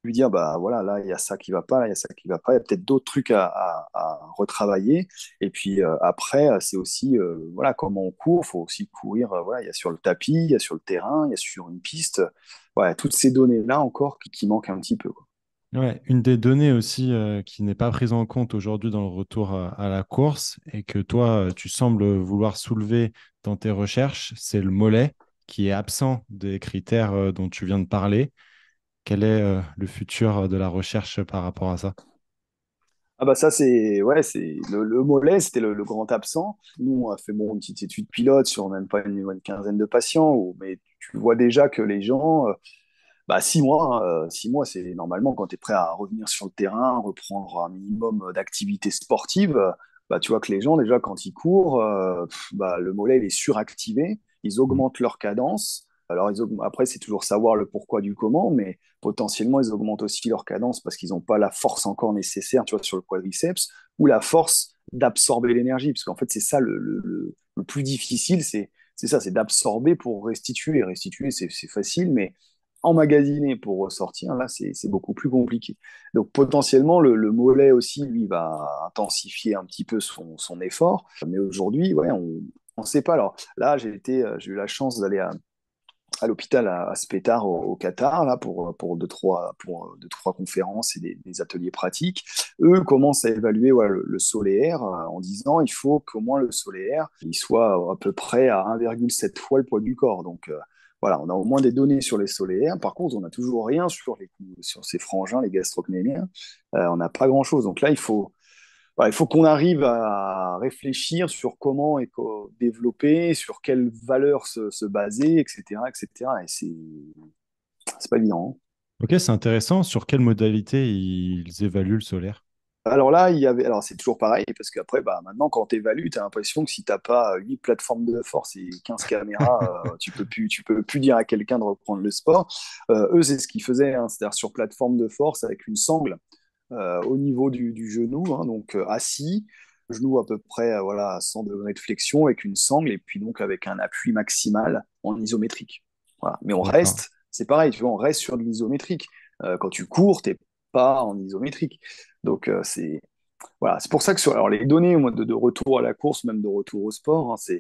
lui dire, bah voilà, là, il y a ça qui va pas, là, il y a ça qui va pas, il y a peut-être d'autres trucs à retravailler. Et puis après, c'est aussi, voilà, comment on court, il faut aussi courir, voilà, il y a sur le tapis, il y a sur le terrain, il y a sur une piste. Voilà, toutes ces données-là encore qui manquent un petit peu, quoi. Ouais, une des données aussi qui n'est pas prise en compte aujourd'hui dans le retour à la course et que toi, tu sembles vouloir soulever dans tes recherches, c'est le mollet qui est absent des critères dont tu viens de parler. Quel est le futur de la recherche par rapport à ça? Ah bah ça c'est ouais c'est le mollet c'était le grand absent. Nous on a fait bon, une petite étude pilote sur même pas une quinzaine de patients mais tu vois déjà que les gens bah 6 mois 6 mois c'est normalement quand tu es prêt à revenir sur le terrain reprendre un minimum d'activité sportive bah tu vois que les gens déjà quand ils courent bah le mollet il est suractivé, ils Mm. augmentent leur cadence. Alors après c'est toujours savoir le pourquoi du comment mais potentiellement, ils augmentent aussi leur cadence parce qu'ils n'ont pas la force encore nécessaire, tu vois, sur le quadriceps, ou la force d'absorber l'énergie. Parce qu'en fait, c'est ça le plus difficile, c'est ça, c'est d'absorber pour restituer. Restituer, c'est facile, mais emmagasiner pour ressortir, là, c'est beaucoup plus compliqué. Donc, potentiellement, le mollet aussi, lui, va intensifier un petit peu son effort. Mais aujourd'hui, ouais, on ne sait pas. Alors là, j'ai eu la chance d'aller à l'hôpital à Spétard au Qatar là pour deux trois conférences et des ateliers pratiques. Eux commencent à évaluer ouais, le solaire en disant il faut qu'au moins le solaire il soit à peu près à 1,7 fois le poids du corps. Donc voilà, on a au moins des données sur les solaires. Par contre, on n'a toujours rien sur ces frangins, les gastrocnémiens. On n'a pas grand-chose. Donc là, il faut qu'on arrive à réfléchir sur comment développer, sur quelles valeurs se baser, etc., etc. Et c'est pas évident. Hein. Ok, c'est intéressant. Sur quelle modalité ils évaluent le solaire? Alors là, alors c'est toujours pareil, parce qu'après, bah, maintenant, quand tu évalues, tu as l'impression que si tu n'as pas 8 plateformes de force et 15 caméras, tu peux plus dire à quelqu'un de reprendre le sport. Eux, c'est ce qu'ils faisaient, hein, c'est-à-dire sur plateforme de force avec une sangle. au niveau du genou, hein, donc assis, genou à peu près voilà, à 100 degrés de flexion avec une sangle et puis donc avec un appui maximal en isométrique. Voilà. Mais on D'accord. reste, c'est pareil, tu vois, on reste sur de l'isométrique. Quand tu cours, t'es pas en isométrique. Donc c'est voilà, c'est pour ça que sur alors, les données moi, de retour à la course, même de retour au sport, hein,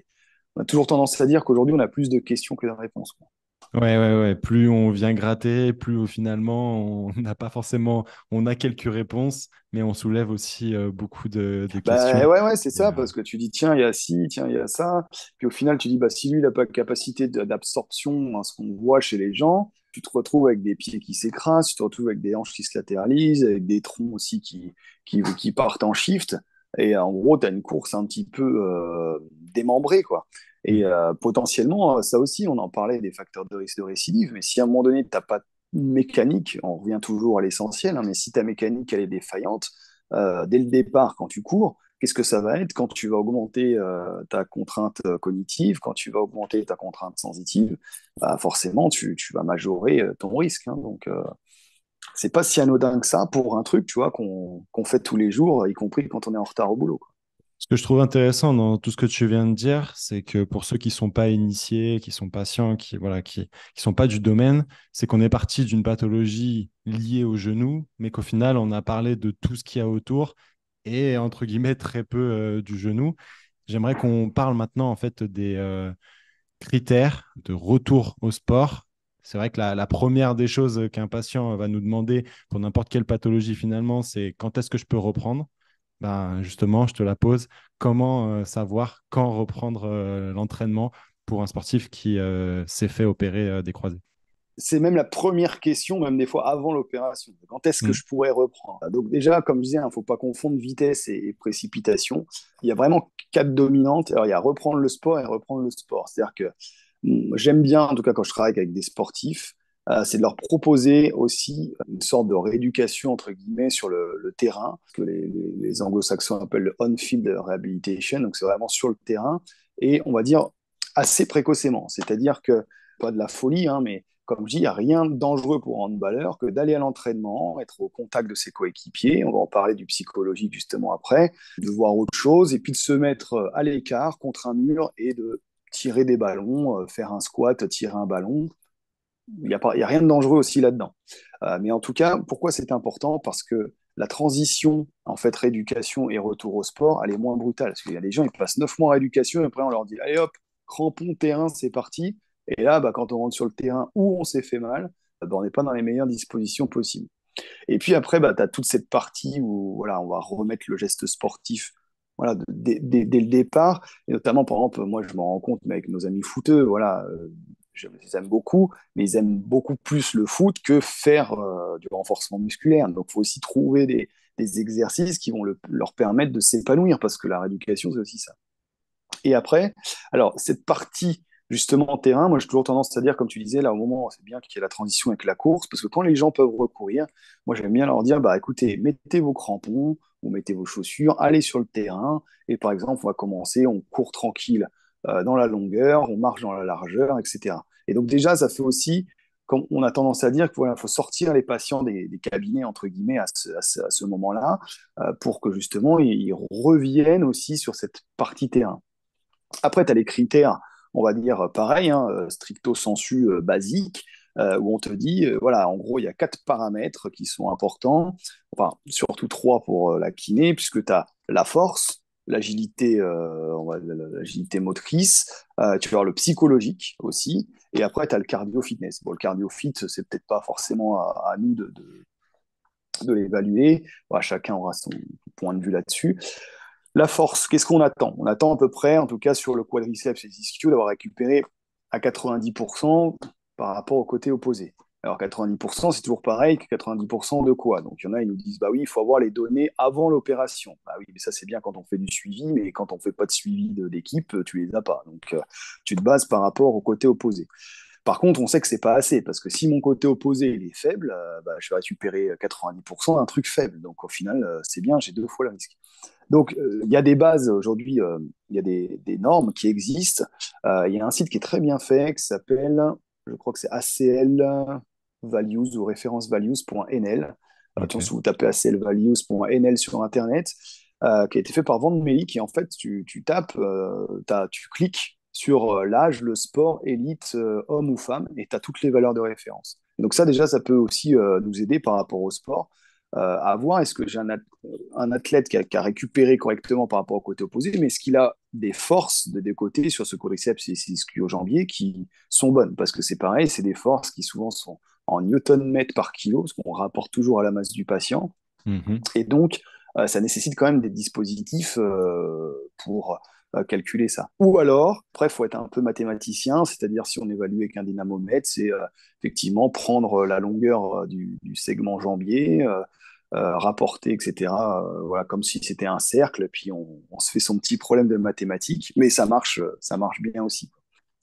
on a toujours tendance à dire qu'aujourd'hui on a plus de questions que de réponses, quoi. Ouais, ouais, ouais. Plus on vient gratter, plus finalement on n'a pas forcément, on a quelques réponses, mais on soulève aussi beaucoup de Bah questions. ouais, ouais, c'est Et, ça, parce que tu dis, tiens, il y a ci, tiens, il y a ça. Puis au final, tu dis, bah si lui, il n'a pas de capacité d'absorption, hein, ce qu'on voit chez les gens, tu te retrouves avec des pieds qui s'écrasent, tu te retrouves avec des hanches qui se latéralisent, avec des troncs aussi qui partent en shift. Et en gros, tu as une course un petit peu démembrée, quoi. Et mm. potentiellement, ça aussi, on en parlait des facteurs de risque de récidive, mais si à un moment donné, tu n'as pas de mécanique, on revient toujours à l'essentiel, hein, mais si ta mécanique, elle est défaillante, dès le départ, quand tu cours, qu'est-ce que ça va être quand tu vas augmenter ta contrainte cognitive, quand tu vas augmenter ta contrainte sensitive, bah forcément, tu vas majorer ton risque, hein. Donc, c'est pas si anodin que ça pour un truc, tu vois, qu'on fait tous les jours, y compris quand on est en retard au boulot, quoi. Ce que je trouve intéressant dans tout ce que tu viens de dire, c'est que pour ceux qui sont pas initiés, qui sont patients, qui voilà, qui sont pas du domaine, c'est qu'on est parti d'une pathologie liée au genou, mais qu'au final, on a parlé de tout ce qu'il y a autour et entre guillemets très peu du genou. J'aimerais qu'on parle maintenant en fait des critères de retour au sport. C'est vrai que la première des choses qu'un patient va nous demander pour n'importe quelle pathologie finalement, c'est quand est-ce que je peux reprendre? Ben, justement, je te la pose. Comment savoir quand reprendre l'entraînement pour un sportif qui s'est fait opérer des croisés? C'est même la première question, même des fois avant l'opération. Quand est-ce que Mm. je pourrais reprendre? Donc déjà, comme je disais, il ne faut pas confondre vitesse et précipitation. Il y a vraiment quatre dominantes. Alors, il y a reprendre le sport et reprendre le sport. C'est-à-dire que j'aime bien, en tout cas quand je travaille avec des sportifs, c'est de leur proposer aussi une sorte de rééducation, entre guillemets, sur le terrain, ce que les anglo-saxons appellent le on-field rehabilitation. Donc, c'est vraiment sur le terrain. Et on va dire assez précocement. C'est-à-dire que, pas de la folie, hein, mais comme je dis, il n'y a rien de dangereux pour un handballeur que d'aller à l'entraînement, être au contact de ses coéquipiers, on va en parler du psychologique justement après, de voir autre chose, et puis de se mettre à l'écart contre un mur et de tirer des ballons, faire un squat, tirer un ballon. Il y a rien de dangereux aussi là-dedans. Mais en tout cas, pourquoi c'est important? Parce que la transition, en fait, rééducation et retour au sport, elle est moins brutale. Parce qu'il y a des gens, ils passent 9 mois en rééducation, et après on leur dit, allez hop, crampon, terrain, c'est parti. Et là, bah, quand on rentre sur le terrain où on s'est fait mal, bah, on n'est pas dans les meilleures dispositions possibles. Et puis après, bah, tu as toute cette partie où voilà, on va remettre le geste sportif voilà, dès le départ. Et notamment, par exemple, moi, je me rends compte, mais avec nos amis footeux, voilà, je les aime beaucoup, mais ils aiment beaucoup plus le foot que faire du renforcement musculaire. Donc, il faut aussi trouver des exercices qui vont leur permettre de s'épanouir, parce que la rééducation, c'est aussi ça. Et après, alors, cette partie justement en terrain, moi j'ai toujours tendance à dire, comme tu disais, là au moment, c'est bien qu'il y ait la transition avec la course, parce que quand les gens peuvent recourir, moi j'aime bien leur dire, bah écoutez, mettez vos crampons, vous mettez vos chaussures, allez sur le terrain, et par exemple, on va commencer, on court tranquille dans la longueur, on marche dans la largeur, etc. Et donc déjà, ça fait aussi, comme on a tendance à dire, qu'il voilà, faut sortir les patients des cabinets, entre guillemets, à ce moment-là, pour que justement, ils reviennent aussi sur cette partie terrain. Après, tu as les critères, on va dire pareil, hein, stricto sensu basique, où on te dit, voilà, en gros, il y a quatre paramètres qui sont importants, enfin, surtout trois pour la kiné, puisque tu as la force, l'agilité, l'agilité motrice, tu vas avoir le psychologique aussi, et après, tu as le cardio-fitness. Bon, le cardio-fit, c'est peut-être pas forcément à nous de l'évaluer. Voilà, chacun aura son point de vue là-dessus. La force, qu'est-ce qu'on attend? On attend à peu près, en tout cas sur le quadriceps et ischio, d'avoir récupéré à 90% par rapport au côté opposé. Alors 90%, c'est toujours pareil que 90% de quoi? Donc il y en a, ils nous disent, bah oui, il faut avoir les données avant l'opération. Bah oui, mais ça c'est bien quand on fait du suivi, mais quand on fait pas de suivi d'équipe, tu les as pas. Donc tu te bases par rapport au côté opposé. Par contre, on sait que c'est pas assez, parce que si mon côté opposé il est faible, bah, je vais récupérer 90% d'un truc faible. Donc au final, c'est bien, j'ai deux fois le risque. Donc, il y a des bases aujourd'hui, il y a des normes qui existent. Il y a un site qui est très bien fait qui s'appelle, je crois que c'est ACL Values ou referencevalues.nl. Ok. Attention, vous tapez aclvalues.nl sur Internet, qui a été fait par Vandemeli, et en fait, tu tapes, tu cliques sur l'âge, le sport, élite, homme ou femme, et tu as toutes les valeurs de référence. Donc ça, déjà, ça peut aussi nous aider par rapport au sport, à voir est-ce que j'ai un athlète qui a récupéré correctement par rapport au côté opposé, mais est-ce qu'il a des forces des côtés sur ce quadriceps et ces ischio-jambiers qui sont bonnes? Parce que c'est pareil, c'est des forces qui souvent sont en newton-mètre par kilo, parce qu'on rapporte toujours à la masse du patient. Mhm. Et donc, ça nécessite quand même des dispositifs pour calculer ça. Ou alors, après, il faut être un peu mathématicien, c'est-à-dire si on évalue avec un dynamomètre, c'est effectivement prendre la longueur du segment jambier, rapporter, etc. Voilà, comme si c'était un cercle, puis on se fait son petit problème de mathématiques, mais ça marche bien aussi.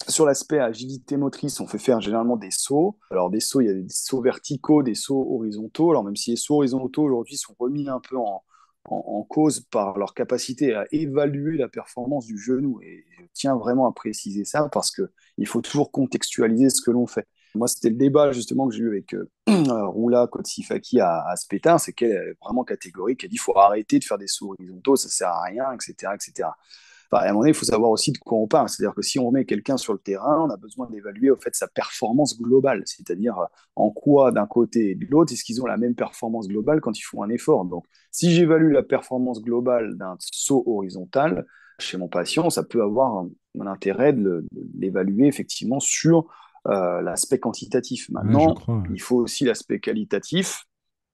Sur l'aspect agilité motrice, on fait faire généralement des sauts. Alors des sauts, il y a des sauts verticaux, des sauts horizontaux. Alors même si les sauts horizontaux aujourd'hui sont remis un peu en cause par leur capacité à évaluer la performance du genou. Et je tiens vraiment à préciser ça parce qu'il faut toujours contextualiser ce que l'on fait. Moi, c'était le débat justement que j'ai eu avec Roula Kotsifaki à Spétin, c'est qu'elle est vraiment catégorique. Elle dit qu'il faut arrêter de faire des sauts horizontaux, ça sert à rien, etc., etc. Enfin, à un moment donné, il faut savoir aussi de quoi on parle. C'est-à-dire que si on met quelqu'un sur le terrain, on a besoin d'évaluer au fait sa performance globale, c'est-à-dire en quoi d'un côté et de l'autre, est-ce qu'ils ont la même performance globale quand ils font un effort. Donc, si j'évalue la performance globale d'un saut horizontal chez mon patient, ça peut avoir un intérêt de l'évaluer effectivement sur l'aspect quantitatif. Ouais, je Maintenant, crois. Ouais. il faut aussi l'aspect qualitatif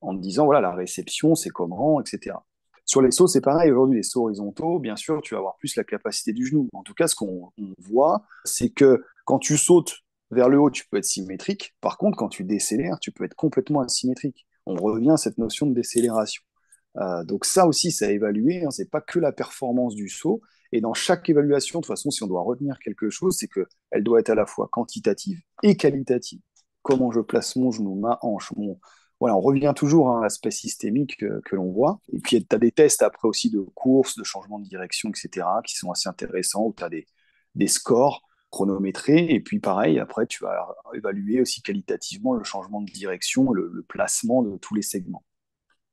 en disant, voilà, la réception, c'est comment, etc. Sur les sauts, c'est pareil. Aujourd'hui, les sauts horizontaux, bien sûr, tu vas avoir plus la capacité du genou. En tout cas, ce qu'on voit, c'est que quand tu sautes vers le haut, tu peux être symétrique. Par contre, quand tu décélères, tu peux être complètement asymétrique. On revient à cette notion de décélération. Donc ça aussi, c'est à évaluer. Hein, c'est pas que la performance du saut. Et dans chaque évaluation, de toute façon, si on doit retenir quelque chose, c'est qu'elle doit être à la fois quantitative et qualitative. Comment je place mon genou, ma hanche, voilà, on revient toujours à l'aspect systémique que l'on voit. Et puis, tu as des tests après aussi de course, de changement de direction, etc., qui sont assez intéressants, où tu as des scores chronométrés. Et puis, pareil, après, tu vas évaluer aussi qualitativement le changement de direction, le placement de tous les segments.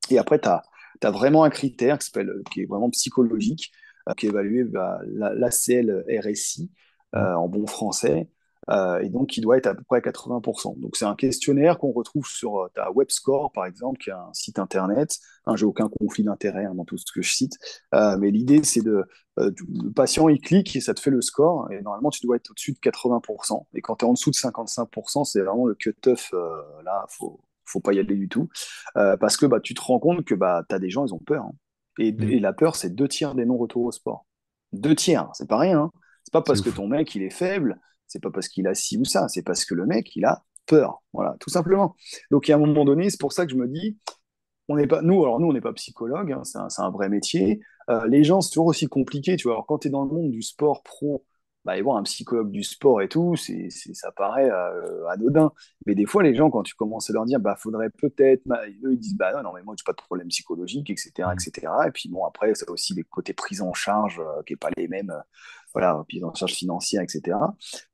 Et après, tu as vraiment un critère qui est vraiment psychologique, qui est évalué l'ACL RSI Mhm. en bon français, et donc qui doit être à peu près à 80%. Donc c'est un questionnaire qu'on retrouve sur ta WebScore, par exemple, qui est un site internet. Hein, j'ai aucun conflit d'intérêt dans tout ce que je cite, mais l'idée c'est le patient il clique et ça te fait le score, et normalement tu dois être au-dessus de 80%. Et quand tu es en dessous de 55%, c'est vraiment le cut-off, là, faut pas y aller du tout. Parce que bah, tu te rends compte que bah, tu as des gens, ils ont peur. Hein. Et Mhm. la peur, c'est 2 tiers des non-retours au sport. 2 tiers, c'est pas rien. Hein. C'est pas C'est parce que ouf. ton mec, il est faible, c'est pas parce qu'il a ci ou ça, c'est parce que le mec, il a peur. Voilà, tout simplement. Donc, il y a un moment donné, c'est pour ça que je me dis, on n'est pas, nous, alors nous, on n'est pas psychologue, hein, c'est un vrai métier. Les gens, c'est toujours aussi compliqué, tu vois. Alors, quand tu es dans le monde du sport pro, bah, et voir un psychologue du sport et tout, ça paraît anodin. Mais des fois, les gens, quand tu commences à leur dire, bah, faudrait peut-être, bah, eux, ils disent, bah non, non, mais moi, j'ai pas de problème psychologique, etc., Mhm. etc. Et puis, bon, après, ça a aussi les côtés prise en charge, qui est pas les mêmes, voilà, prise en charge financière, etc.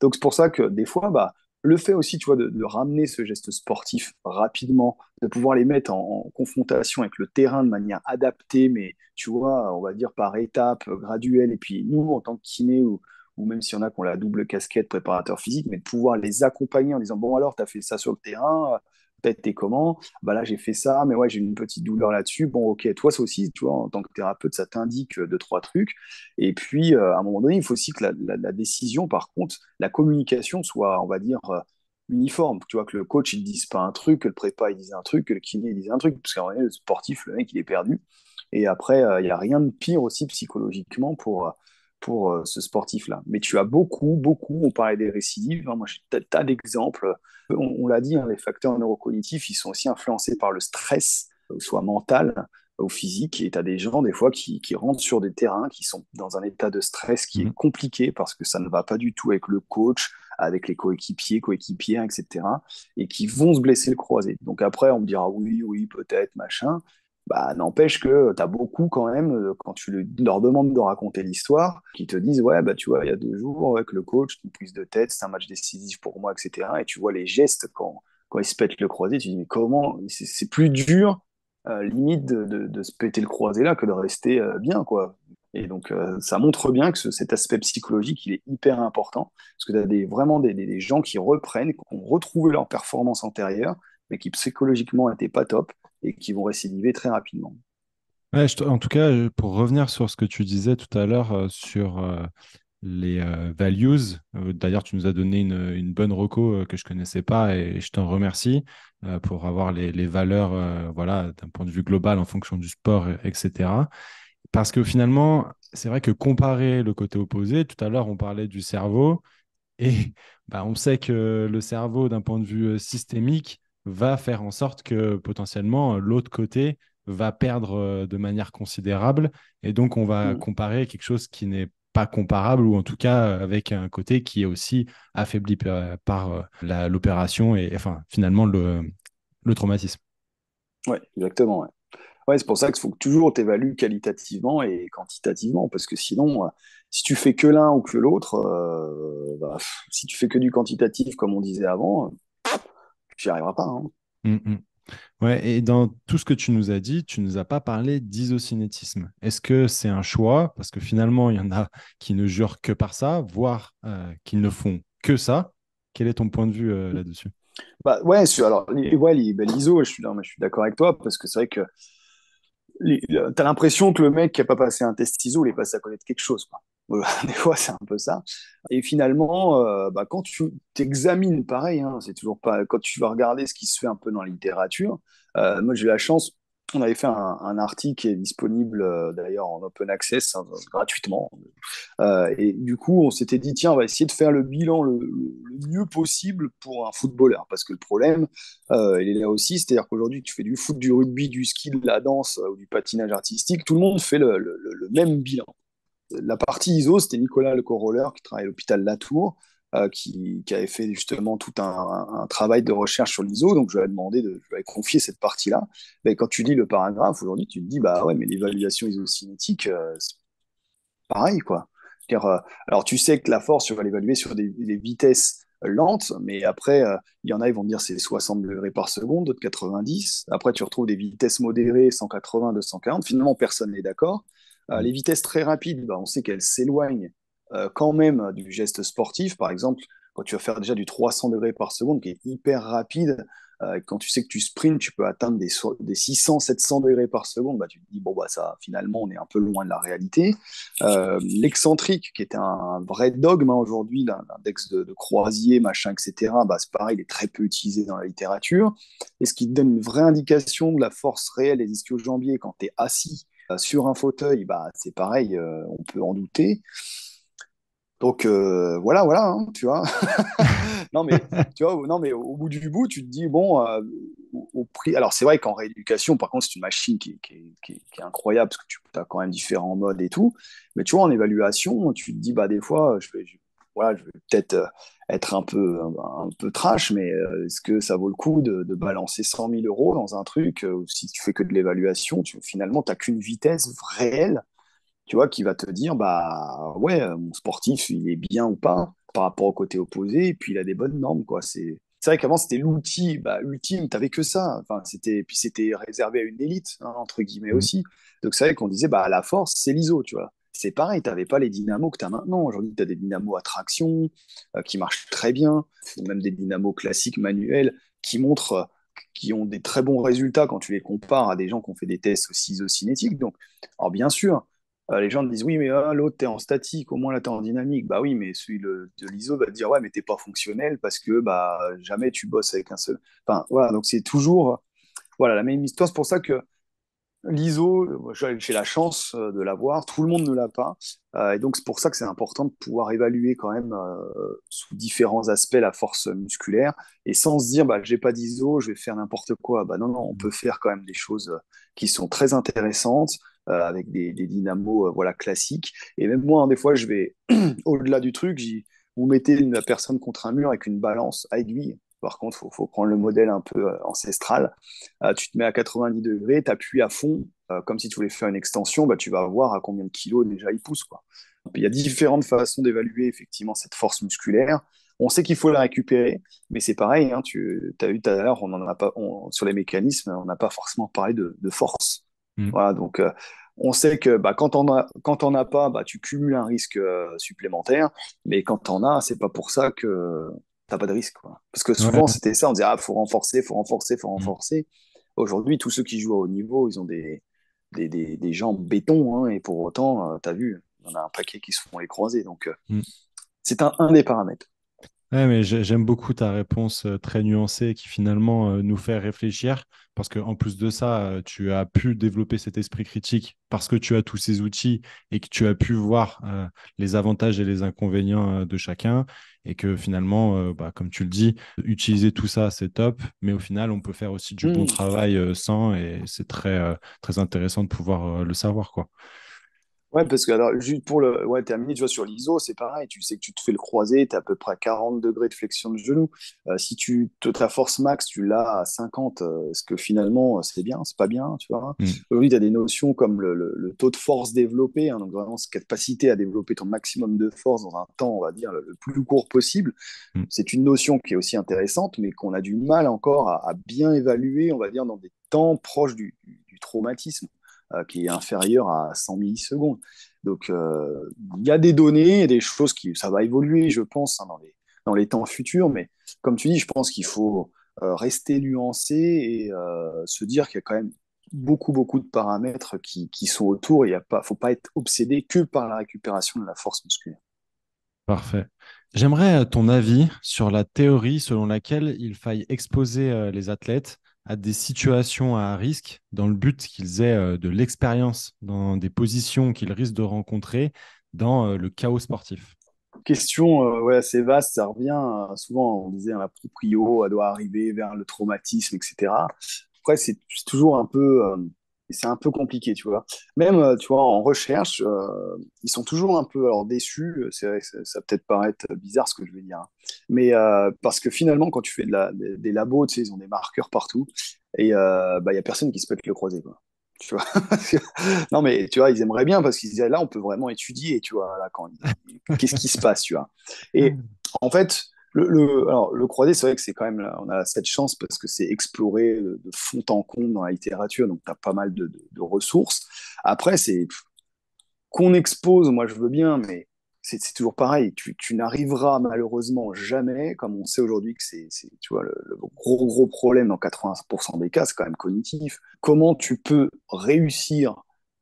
Donc, c'est pour ça que des fois, bah, le fait aussi, tu vois, de ramener ce geste sportif rapidement, de pouvoir les mettre en confrontation avec le terrain de manière adaptée, mais tu vois, on va dire par étapes, graduelles. Et puis nous, en tant que kiné, ou même si on a qu'on la double casquette préparateur physique, mais de pouvoir les accompagner en disant, bon alors, tu as fait ça sur le terrain, t'as été comment? Bah là, j'ai fait ça, mais ouais, j'ai une petite douleur là-dessus. Bon, ok, toi, ça aussi, tu vois, en tant que thérapeute, ça t'indique deux, trois trucs. Et puis, à un moment donné, il faut aussi que la décision, par contre, la communication soit, on va dire, uniforme. Tu vois, que le coach, il ne dise pas un truc, que le prépa, il dise un truc, que le kiné, il dise un truc. Parce qu'en vrai, le sportif, le mec, il est perdu. Et après, il n'y a rien de pire aussi psychologiquement pour ce sportif-là. Mais tu as beaucoup, beaucoup, on parlait des récidives. Hein, moi, j'ai un tas d'exemples. On l'a dit, hein, les facteurs neurocognitifs, ils sont aussi influencés par le stress, soit mental ou physique. Et tu as des gens, des fois, qui rentrent sur des terrains qui sont dans un état de stress qui est Mhm. compliqué parce que ça ne va pas du tout avec le coach, avec les coéquipiers, coéquipières, etc. Et qui vont se blesser le croisé. Donc après, on me dira oui, oui, peut-être, machin. Bah, n'empêche que tu as beaucoup quand même, quand tu leur demandes de raconter l'histoire, qui te disent, ouais, bah, tu vois, il y a 2 jours, avec le coach, une prise de tête, c'est un match décisif pour moi, etc. Et tu vois les gestes quand ils se pètent le croisé, tu dis, mais comment, c'est plus dur limite de se péter le croisé là que de rester bien, quoi. Et donc, ça montre bien que cet aspect psychologique, il est hyper important, parce que tu as vraiment des gens qui reprennent, qui ont retrouvé leur performance antérieure, mais qui psychologiquement n'étaient pas top, et qui vont récidiver très rapidement. Ouais, en tout cas, pour revenir sur ce que tu disais tout à l'heure sur les values, d'ailleurs, tu nous as donné une bonne reco que je connaissais pas et je t'en remercie pour avoir les valeurs voilà, d'un point de vue global en fonction du sport, etc. Parce que finalement, c'est vrai que comparer le côté opposé, tout à l'heure, on parlait du cerveau et bah, on sait que le cerveau, d'un point de vue systémique, va faire en sorte que potentiellement l'autre côté va perdre de manière considérable. Et donc, on va Mm. comparer quelque chose qui n'est pas comparable, ou en tout cas avec un côté qui est aussi affaibli par l'opération et enfin, finalement le traumatisme. Ouais, exactement. Ouais. Ouais, c'est pour ça qu'il faut que toujours t'évalues qualitativement et quantitativement, parce que sinon, si tu fais que l'un ou que l'autre, si tu fais que du quantitatif, comme on disait avant, tu n'y arriveras pas, hein. Mm, mm. Ouais, et dans tout ce que tu nous as dit, tu nous as pas parlé d'isocinétisme. Est-ce que c'est un choix? Parce que finalement, il y en a qui ne jurent que par ça, voire qui ne font que ça. Quel est ton point de vue là-dessus? Bah ouais, alors l'ISO, je suis d'accord avec toi, parce que c'est vrai que t'as l'impression que le mec qui a pas passé un test ISO, il est passé à côté de quelque chose, quoi. Voilà, des fois, c'est un peu ça. Et finalement, quand tu t'examines, pareil, hein, c'est toujours pas. Quand tu vas regarder ce qui se fait un peu dans la littérature, moi j'ai eu la chance. On avait fait un article qui est disponible d'ailleurs en open access, hein, gratuitement. Et du coup, on s'était dit, tiens, on va essayer de faire le bilan le mieux possible pour un footballeur. Parce que le problème, il est là aussi, c'est-à-dire qu'aujourd'hui, tu fais du foot, du rugby, du ski, de la danse ou du patinage artistique, tout le monde fait le même bilan. La partie ISO, c'était Nicolas Le Corolleur qui travaille à l'hôpital Latour, qui avait fait justement tout un travail de recherche sur l'ISO. Donc, je lui ai demandé je lui ai confié cette partie-là. Mais quand tu lis le paragraphe aujourd'hui, tu te dis, bah ouais, mais l'évaluation isocinétique, c'est pareil, quoi. Alors, tu sais que la force, tu vas l'évaluer sur des vitesses lentes, mais après, il y en a, ils vont te dire c'est 60 degrés par seconde, d'autres 90. Après, tu retrouves des vitesses modérées, 180, 240. Finalement, personne n'est d'accord. Mm. Les vitesses très rapides, bah, on sait qu'elles s'éloignent quand même du geste sportif. Par exemple, quand tu vas faire déjà du 300 degrés par seconde, qui est hyper rapide, quand tu sais que tu sprints, tu peux atteindre des 600, 700 degrés par seconde, bah, tu te dis, bon, bah, ça, finalement, on est un peu loin de la réalité. L'excentrique, qui était un vrai dogme hein, aujourd'hui, l'index de Croisier, machin, etc., bah, c'est pareil, il est très peu utilisé dans la littérature. Et ce qui te donne une vraie indication de la force réelle des ischio-jambiers quand tu es assis sur un fauteuil, bah, c'est pareil, on peut en douter. Donc voilà, hein, tu vois. Non mais tu vois, non mais au bout du bout, tu te dis bon, au prix. Alors c'est vrai qu'en rééducation, par contre, c'est une machine qui est incroyable parce que tu as quand même différents modes et tout. Mais tu vois, en évaluation, tu te dis bah des fois, voilà, je vais peut-être être un peu trash, mais est-ce que ça vaut le coup de balancer 100 000 euros dans un truc où si tu fais que de l'évaluation, finalement, tu n'as qu'une vitesse réelle tu vois, qui va te dire, bah ouais, mon sportif, il est bien ou pas par rapport au côté opposé, et puis il a des bonnes normes, quoi. C'est vrai qu'avant, c'était l'outil bah, ultime, t'avais que ça. Enfin, puis c'était réservé à une élite, hein, entre guillemets Mm. aussi. Donc c'est vrai qu'on disait, bah la force, c'est l'ISO, tu vois. C'est pareil, t'avais pas les dynamos que tu as maintenant. Aujourd'hui, tu as des dynamos à traction qui marchent très bien, ou même des dynamos classiques manuels qui montrent, qui ont des très bons résultats quand tu les compares à des gens qui ont fait des tests aussi isocinétiques. Donc, alors bien sûr, les gens te disent oui, mais l'autre, t'es en statique, au moins là, t'es en dynamique. Bah oui, mais celui de l'ISO va te dire ouais, mais t'es pas fonctionnel parce que bah jamais tu bosses avec un seul. Enfin, voilà, donc c'est toujours voilà, la même histoire. C'est pour ça que l'ISO, j'ai la chance de l'avoir, tout le monde ne l'a pas. Et donc c'est pour ça que c'est important de pouvoir évaluer quand même sous différents aspects la force musculaire et sans se dire bah j'ai pas d'ISO, je vais faire n'importe quoi. Bah non, non, on peut faire quand même des choses qui sont très intéressantes avec des dynamos voilà, classiques. Et même moi, hein, des fois, je vais au-delà du truc, vous mettez la personne contre un mur avec une balance à aiguille. Par contre, faut prendre le modèle un peu ancestral. Tu te mets à 90 degrés, tu appuies à fond, comme si tu voulais faire une extension, bah, tu vas voir à combien de kilos déjà il pousse, quoi. Il y a différentes façons d'évaluer effectivement cette force musculaire. On sait qu'il faut la récupérer, mais c'est pareil, hein, tu as vu tout à l'heure, on en a pas, sur les mécanismes, on n'a pas forcément parlé de force. Mm. Voilà, donc on sait que bah, quand on as pas, bah, tu cumules un risque supplémentaire, mais quand tu en as, c'est pas pour ça que t'as pas de risque, quoi. Parce que Ouais. souvent, c'était ça, on disait, ah, faut renforcer, faut renforcer, faut Mm. renforcer. Aujourd'hui, tous ceux qui jouent à haut niveau, ils ont des jambes béton, hein, et pour autant, tu as vu, il y en a un paquet qui se font les croiser. Donc, Mm. c'est un des paramètres. Ouais, mais j'aime beaucoup ta réponse très nuancée qui finalement nous fait réfléchir parce qu'en plus de ça, tu as pu développer cet esprit critique parce que tu as tous ces outils et que tu as pu voir les avantages et les inconvénients de chacun et que finalement, bah, comme tu le dis, utiliser tout ça, c'est top, mais au final, on peut faire aussi du bon Hmm. travail sans et c'est très intéressant de pouvoir le savoir, quoi. Ouais, parce que alors, juste pour terminer, tu vois, sur l'ISO, c'est pareil. Tu sais que tu te fais le croisé, tu as à peu près à 40 degrés de flexion de genou. Si ta force max, tu l'as à 50, est-ce que finalement, c'est bien, c'est pas bien, tu vois. Mm. Aujourd'hui, tu as des notions comme le taux de force développé, hein, donc vraiment cette capacité à développer ton maximum de force dans un temps, on va dire, le plus court possible. Mm. C'est une notion qui est aussi intéressante, mais qu'on a du mal encore à bien évaluer, on va dire, dans des temps proches du traumatisme, qui est inférieur à 100 millisecondes. Donc, il y a des données, il y a des choses ça va évoluer, je pense, hein, dans les temps futurs, mais comme tu dis, je pense qu'il faut rester nuancé et se dire qu'il y a quand même beaucoup de paramètres qui sont autour. Il ne faut pas être obsédé que par la récupération de la force musculaire. Parfait. J'aimerais ton avis sur la théorie selon laquelle il faille exposer les athlètes à des situations à risque dans le but qu'ils aient de l'expérience dans des positions qu'ils risquent de rencontrer dans le chaos sportif. Question ouais, assez vaste, ça revient souvent, on disait, hein, la proprio, elle doit arriver vers le traumatisme, etc. Après, c'est toujours un peu, c'est un peu compliqué, tu vois. Même, tu vois, en recherche, ils sont toujours un peu alors, déçus, c'est vrai que ça peut peut-être paraître bizarre ce que je vais dire, hein. Mais parce que finalement, quand tu fais des labos, tu sais, ils ont des marqueurs partout, et bah, il y a personne qui se pète le croisé, quoi. Tu vois. Non, mais tu vois, ils aimeraient bien parce qu'ils disaient là, on peut vraiment étudier, tu vois, là, qu'est-ce qui se passe, tu vois. Et en fait, alors, le croisé, c'est vrai que c'est quand même, on a cette chance parce que c'est exploré de fond en comble dans la littérature, donc tu as pas mal de ressources. Après, c'est qu'on expose, moi je veux bien, mais c'est toujours pareil. Tu n'arriveras malheureusement jamais, comme on sait aujourd'hui que tu vois, le gros problème dans 80% des cas, c'est quand même cognitif. Comment tu peux réussir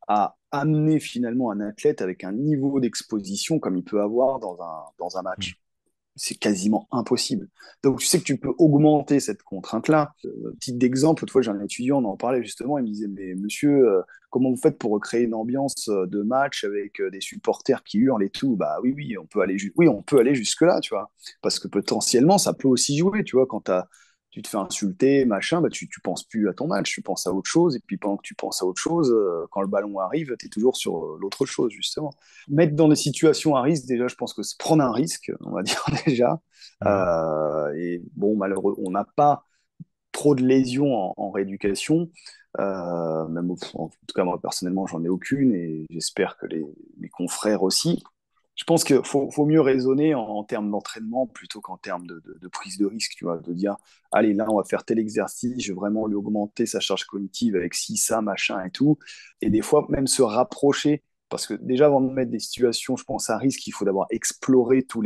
à amener finalement un athlète avec un niveau d'exposition comme il peut avoir dans un match? C'est quasiment impossible. Donc, tu sais que tu peux augmenter cette contrainte-là. Petit exemple, autrefois, j'ai un étudiant, on en parlait justement, il me disait, mais monsieur, comment vous faites pour recréer une ambiance de match avec des supporters qui hurlent et tout? Bah oui, oui, on peut aller jusque-là, tu vois. Parce que potentiellement, ça peut aussi jouer, tu vois, tu te fais insulter, machin, bah tu penses plus à ton match, tu penses à autre chose, et puis pendant que tu penses à autre chose, quand le ballon arrive, tu es toujours sur l'autre chose, justement. Mettre dans des situations à risque, déjà, je pense que c'est prendre un risque, on va dire déjà. Mm. Et bon, malheureusement, on n'a pas trop de lésions en rééducation. Même, en tout cas, moi, personnellement, j'en ai aucune et j'espère que mes confrères aussi. Je pense qu'il faut mieux raisonner en termes d'entraînement plutôt qu'en termes de prise de risque, tu vois, de dire, allez, là, on va faire tel exercice, je vais vraiment lui augmenter sa charge cognitive avec ci, ça, machin et tout. Et des fois, même se rapprocher, parce que déjà, avant de mettre des situations, je pense, à risque, il faut d'abord explorer toute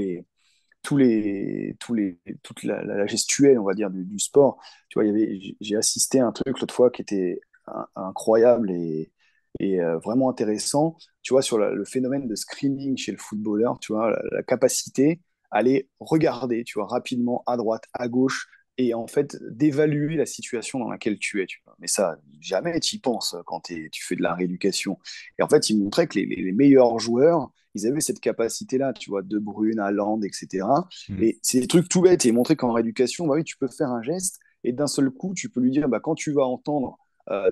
la gestuelle, on va dire, du sport. Tu vois, j'ai assisté à un truc l'autre fois qui était incroyable et vraiment intéressant. Tu vois, sur le phénomène de screening chez le footballeur, tu vois, la capacité à aller regarder, tu vois, rapidement à droite, à gauche, et en fait d'évaluer la situation dans laquelle tu es. Tu vois. Mais ça, jamais tu y penses quand tu fais de la rééducation. Et en fait, il montrait que les meilleurs joueurs, ils avaient cette capacité-là, tu vois, De Bruyne, Haaland, etc. Mm. Et c'est des trucs tout bêtes. Et montrer qu'en rééducation, bah oui, tu peux faire un geste et d'un seul coup, tu peux lui dire, bah, quand tu vas entendre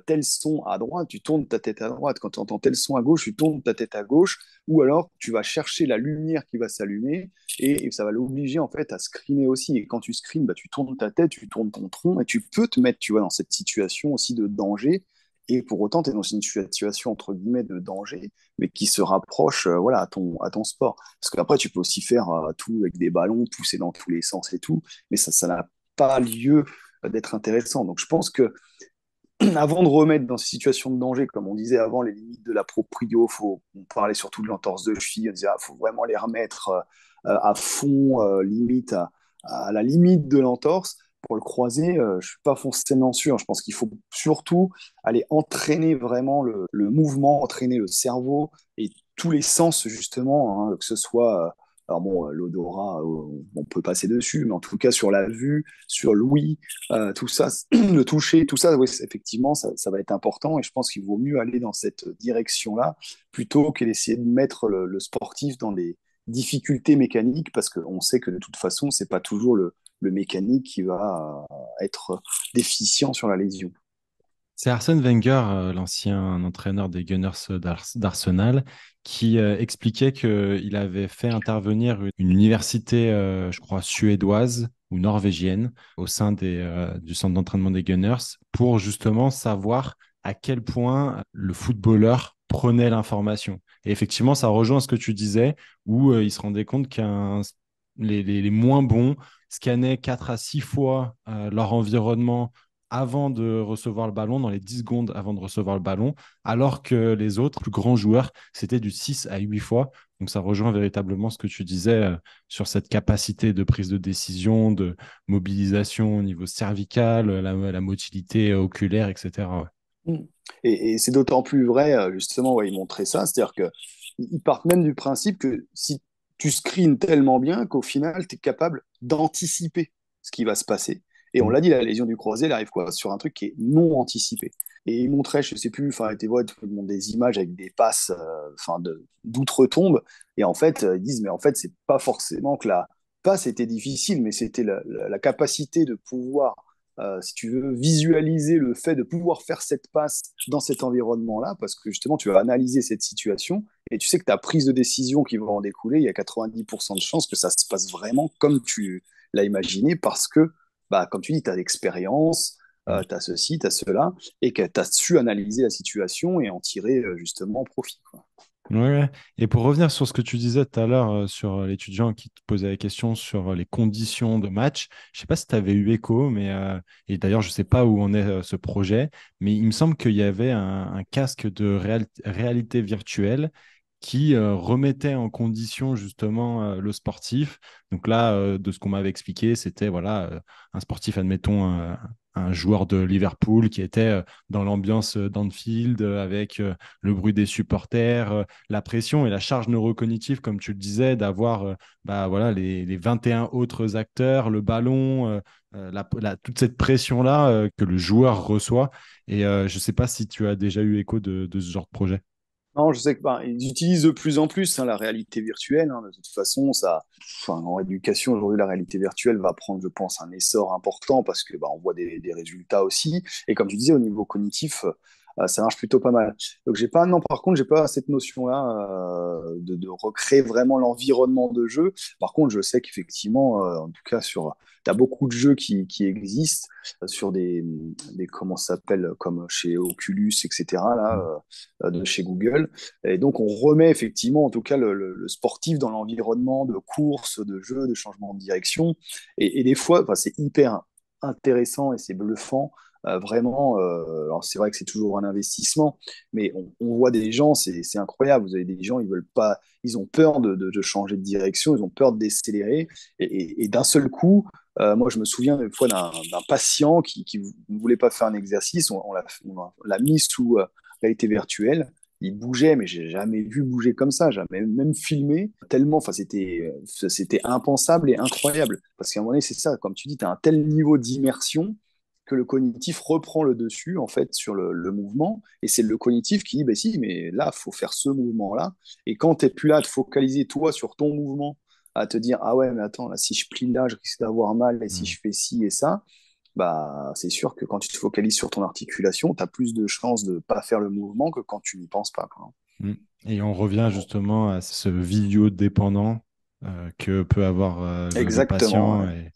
tel son à droite, tu tournes ta tête à droite. Quand tu entends tel son à gauche, tu tournes ta tête à gauche. Ou alors, tu vas chercher la lumière qui va s'allumer et ça va l'obliger en fait à screener aussi. Et quand tu screens, bah, tu tournes ta tête, tu tournes ton tronc et tu peux te mettre, tu vois, dans cette situation aussi de danger et pour autant, tu es dans une situation, entre guillemets, de danger, mais qui se rapproche voilà, à ton sport. Parce qu'après, tu peux aussi faire tout avec des ballons, pousser dans tous les sens et tout, mais ça n'a pas lieu d'être intéressant. Donc je pense que avant de remettre dans ces situations de danger, comme on disait avant, les limites de la proprio, on parlait surtout de l'entorse de cheville, on disait faut vraiment les remettre à fond, limite à la limite de l'entorse. Pour le croisé, je suis pas forcément sûr. Je pense qu'il faut surtout aller entraîner vraiment le mouvement, entraîner le cerveau et tous les sens justement, hein, que ce soit alors bon, l'odorat, on peut passer dessus, mais en tout cas sur la vue, sur l'ouïe, tout ça, le toucher, tout ça, oui, effectivement, ça va être important et je pense qu'il vaut mieux aller dans cette direction-là plutôt que d'essayer de mettre sportif dans des difficultés mécaniques parce qu'on sait que de toute façon, c'est pas toujours le mécanique qui va être déficient sur la lésion. C'est Arsène Wenger, l'ancien entraîneur des Gunners d'Arsenal, qui expliquait qu'il avait fait intervenir une université, je crois, suédoise ou norvégienne au sein du centre d'entraînement des Gunners pour justement savoir à quel point le footballeur prenait l'information. Et effectivement, ça rejoint ce que tu disais, où il se rendait compte les moins bons scannaient 4 à 6 fois leur environnement avant de recevoir le ballon, dans les 10 secondes avant de recevoir le ballon, alors que les autres plus grands joueurs, c'était du 6 à 8 fois. Donc ça rejoint véritablement ce que tu disais sur cette capacité de prise de décision, de mobilisation au niveau cervical, la motilité oculaire, etc. Ouais. Mm. Et c'est d'autant plus vrai, justement, ouais, ils montraient ça, c'est-à-dire qu'ils partent même du principe que si tu screens tellement bien qu'au final, tu es capable d'anticiper ce qui va se passer. Et on Mm. l'a dit, la lésion du croisé, elle arrive quoi? Sur un truc qui est non anticipé. Et ils montraient, je sais plus, enfin, tu vois, des images avec des passes enfin, d'outre-tombe. Et en fait, ils disent, mais en fait, c'est pas forcément que la passe était difficile, mais c'était la capacité de pouvoir si tu veux visualiser le fait de pouvoir faire cette passe dans cet environnement-là, parce que justement, tu vas analyser cette situation et tu sais que ta prise de décision qui va en découler, il y a 90% de chances que ça se passe vraiment comme tu l'as imaginé, parce que, bah, comme tu dis, tu as l'expérience, Mm. tu as ceci, tu as cela, et que tu as su analyser la situation et en tirer justement profit, quoi. Ouais, ouais. Et pour revenir sur ce que tu disais tout à l'heure sur l'étudiant qui te posait la question sur les conditions de match, je sais pas si tu avais eu écho, mais et d'ailleurs je sais pas où en est ce projet, mais il me semble qu'il y avait un casque de réalité virtuelle qui remettait en condition justement le sportif. Donc là, de ce qu'on m'avait expliqué, c'était voilà un sportif, admettons un joueur de Liverpool qui était dans l'ambiance d'Anfield avec le bruit des supporters, la pression et la charge neurocognitive, comme tu le disais, d'avoir bah, voilà, les 21 autres acteurs, le ballon, toute cette pression-là que le joueur reçoit. Et je ne sais pas si tu as déjà eu écho de ce genre de projet. Non, je sais que ben, ils utilisent de plus en plus la réalité virtuelle. De toute façon, enfin, en éducation aujourd'hui, la réalité virtuelle va prendre, je pense, un essor important parce que on voit des résultats aussi. Et comme tu disais, au niveau cognitif, ça marche plutôt pas mal. Donc j'ai pas, non, par contre, j'ai pas cette notion-là de recréer vraiment l'environnement de jeu. Par contre, je sais qu'effectivement, en tout cas t'as beaucoup de jeux qui existent sur comment ça s'appelle, comme chez Oculus, etc. Là, de chez Google. Et donc, on remet effectivement, en tout cas, le sportif dans l'environnement de course, de jeu, de changement de direction. Et des fois, enfin, c'est hyper intéressant et c'est bluffant. Vraiment, alors c'est vrai que c'est toujours un investissement, mais on voit des gens, c'est incroyable. Vous avez des gens, ils veulent pas, ils ont peur de changer de direction, ils ont peur de décélérer, et d'un seul coup, moi je me souviens une fois d'un patient qui ne voulait pas faire un exercice, on l'a mis sous réalité virtuelle, il bougeait, mais j'ai jamais vu bouger comme ça, jamais même filmé, tellement, enfin, c'était impensable et incroyable. Parce qu'à un moment donné, c'est ça, comme tu dis, tu as un tel niveau d'immersion que le cognitif reprend le dessus, en fait, sur le mouvement. Et c'est le cognitif qui dit, ben si, mais là, il faut faire ce mouvement-là. Et quand tu n'es plus là à te focaliser, toi, sur ton mouvement, à te dire, ah ouais, mais attends, là, si je plie là, je risque d'avoir mal, et si Mm. je fais ci et ça, bah, c'est sûr que quand tu te focalises sur ton articulation, tu as plus de chances de ne pas faire le mouvement que quand tu n'y penses pas, quoi. Mm. Et on revient justement à ce vidéo dépendant que peut avoir le Exactement, patient. ouais.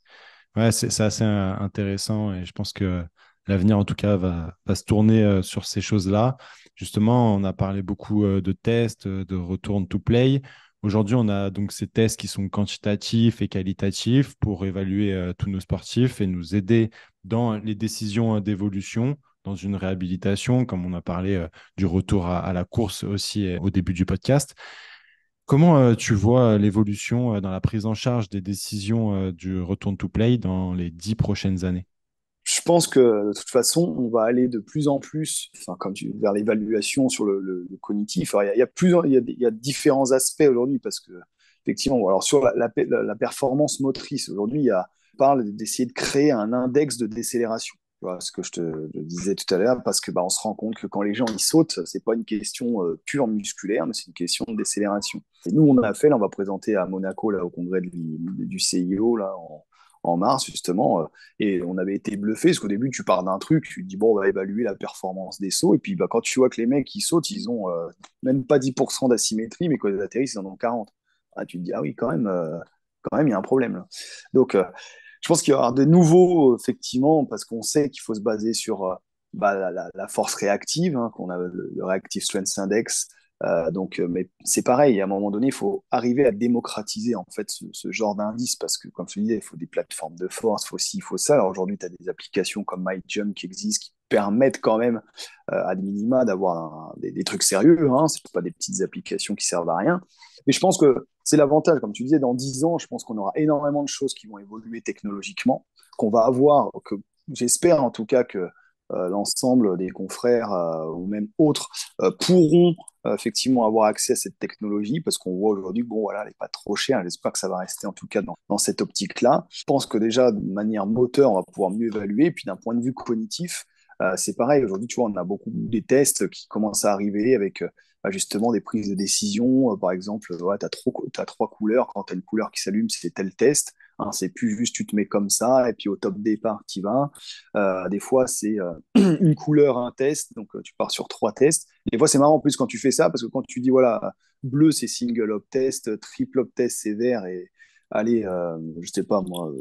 Et ouais, c'est assez intéressant et je pense que l'avenir, en tout cas, va se tourner sur ces choses-là. Justement, on a parlé beaucoup de tests, de return to play. Aujourd'hui, on a donc ces tests qui sont quantitatifs et qualitatifs pour évaluer tous nos sportifs et nous aider dans les décisions d'évolution, dans une réhabilitation, comme on a parlé du retour à la course aussi au début du podcast. Comment tu vois l'évolution dans la prise en charge des décisions du return to play dans les 10 prochaines années? Je pense que de toute façon, on va aller de plus en plus, enfin, vers l'évaluation sur le cognitif. Alors, il y a différents aspects aujourd'hui parce que, effectivement, bon, alors sur la performance motrice, aujourd'hui, on parle d'essayer de créer un index de décélération. Tu vois, ce que je te disais tout à l'heure, parce que bah, on se rend compte que quand les gens ils sautent, c'est pas une question pure musculaire, mais c'est une question de décélération. Et nous, on va présenter à Monaco là au congrès du CIO là en mars justement. Et on avait été bluffé, parce qu'au début, tu pars d'un truc, tu te dis, bon, on va évaluer la performance des sauts. Et puis, bah, quand tu vois que les mecs qui sautent, ils ont même pas 10% d'asymétrie, mais quand ils atterrissent, ils en ont 40. Ah, tu te dis, ah oui, quand même, il y a un problème là. Donc, je pense qu'il y aura de nouveaux, effectivement, parce qu'on sait qu'il faut se baser sur bah, la force réactive, hein, qu'on a le Reactive Strength Index. Mais c'est pareil, à un moment donné, il faut arriver à démocratiser en fait ce genre d'indice parce que, comme je te disais, il faut des plateformes de force, il faut ci, il faut ça. Alors aujourd'hui, tu as des applications comme MyJump qui existent qui permettent quand même, à minima, d'avoir des trucs sérieux. Hein, c'est pas des petites applications qui servent à rien. Mais je pense que c'est l'avantage, comme tu disais, dans 10 ans, je pense qu'on aura énormément de choses qui vont évoluer technologiquement, qu'on va avoir, que j'espère en tout cas que l'ensemble des confrères ou même autres pourront effectivement avoir accès à cette technologie parce qu'on voit aujourd'hui que bon, voilà, elle n'est pas trop chère. J'espère que ça va rester en tout cas dans cette optique-là. Je pense que déjà, de manière moteur, on va pouvoir mieux évaluer. Et puis d'un point de vue cognitif, c'est pareil. Aujourd'hui, tu vois, on a beaucoup des tests qui commencent à arriver avec justement des prises de décision. Par exemple, ouais, t'as trois couleurs. Quand tu as une couleur qui s'allume, c'est tel test. Hein, c'est plus juste tu te mets comme ça et puis au top départ, tu y vas. Des fois, c'est une couleur, un test. Donc, tu pars sur 3 tests. Des fois, c'est marrant en plus quand tu fais ça parce que quand tu dis, voilà, bleu, c'est single up test, triple up test, c'est vert et allez, je sais pas moi,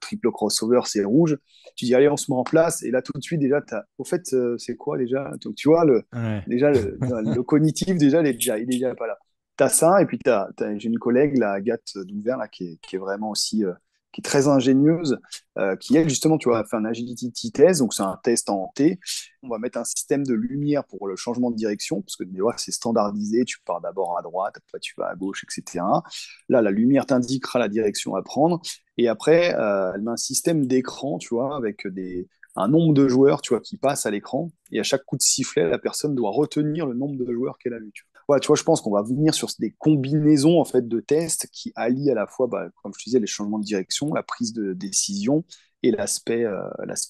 triple crossover, c'est rouge. Tu dis, allez, on se met en place. Et là, tout de suite, déjà, au fait, c'est quoi déjà? Donc, tu vois, Ouais. déjà, le cognitif, déjà, il est déjà pas là. Tu as ça, et puis j'ai une collègue, la Agathe Douvert, là, qui est vraiment aussi qui est très ingénieuse, qui, elle, justement, tu vois, a fait un agility test, donc c'est un test en T. On va mettre un système de lumière pour le changement de direction, parce que tu vois, c'est standardisé, tu pars d'abord à droite, après tu vas à gauche, etc. Là, la lumière t'indiquera la direction à prendre, et après, elle met un système d'écran, tu vois, avec un nombre de joueurs, tu vois, qui passent à l'écran, et à chaque coup de sifflet, la personne doit retenir le nombre de joueurs qu'elle a vu. Tu vois. Ouais, tu vois, je pense qu'on va venir sur des combinaisons en fait de tests qui allient à la fois, bah, comme je disais, les changements de direction, la prise de décision et l'aspect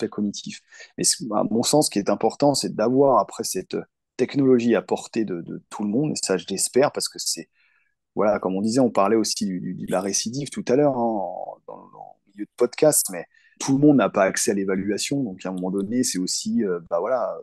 cognitif. Mais à mon sens, ce qui est important, c'est d'avoir après cette technologie à portée de tout le monde, et ça, je l'espère, parce que c'est, voilà, comme on disait, on parlait aussi de la récidive tout à l'heure hein, dans le milieu de podcast, mais tout le monde n'a pas accès à l'évaluation, donc à un moment donné, c'est aussi, bah voilà,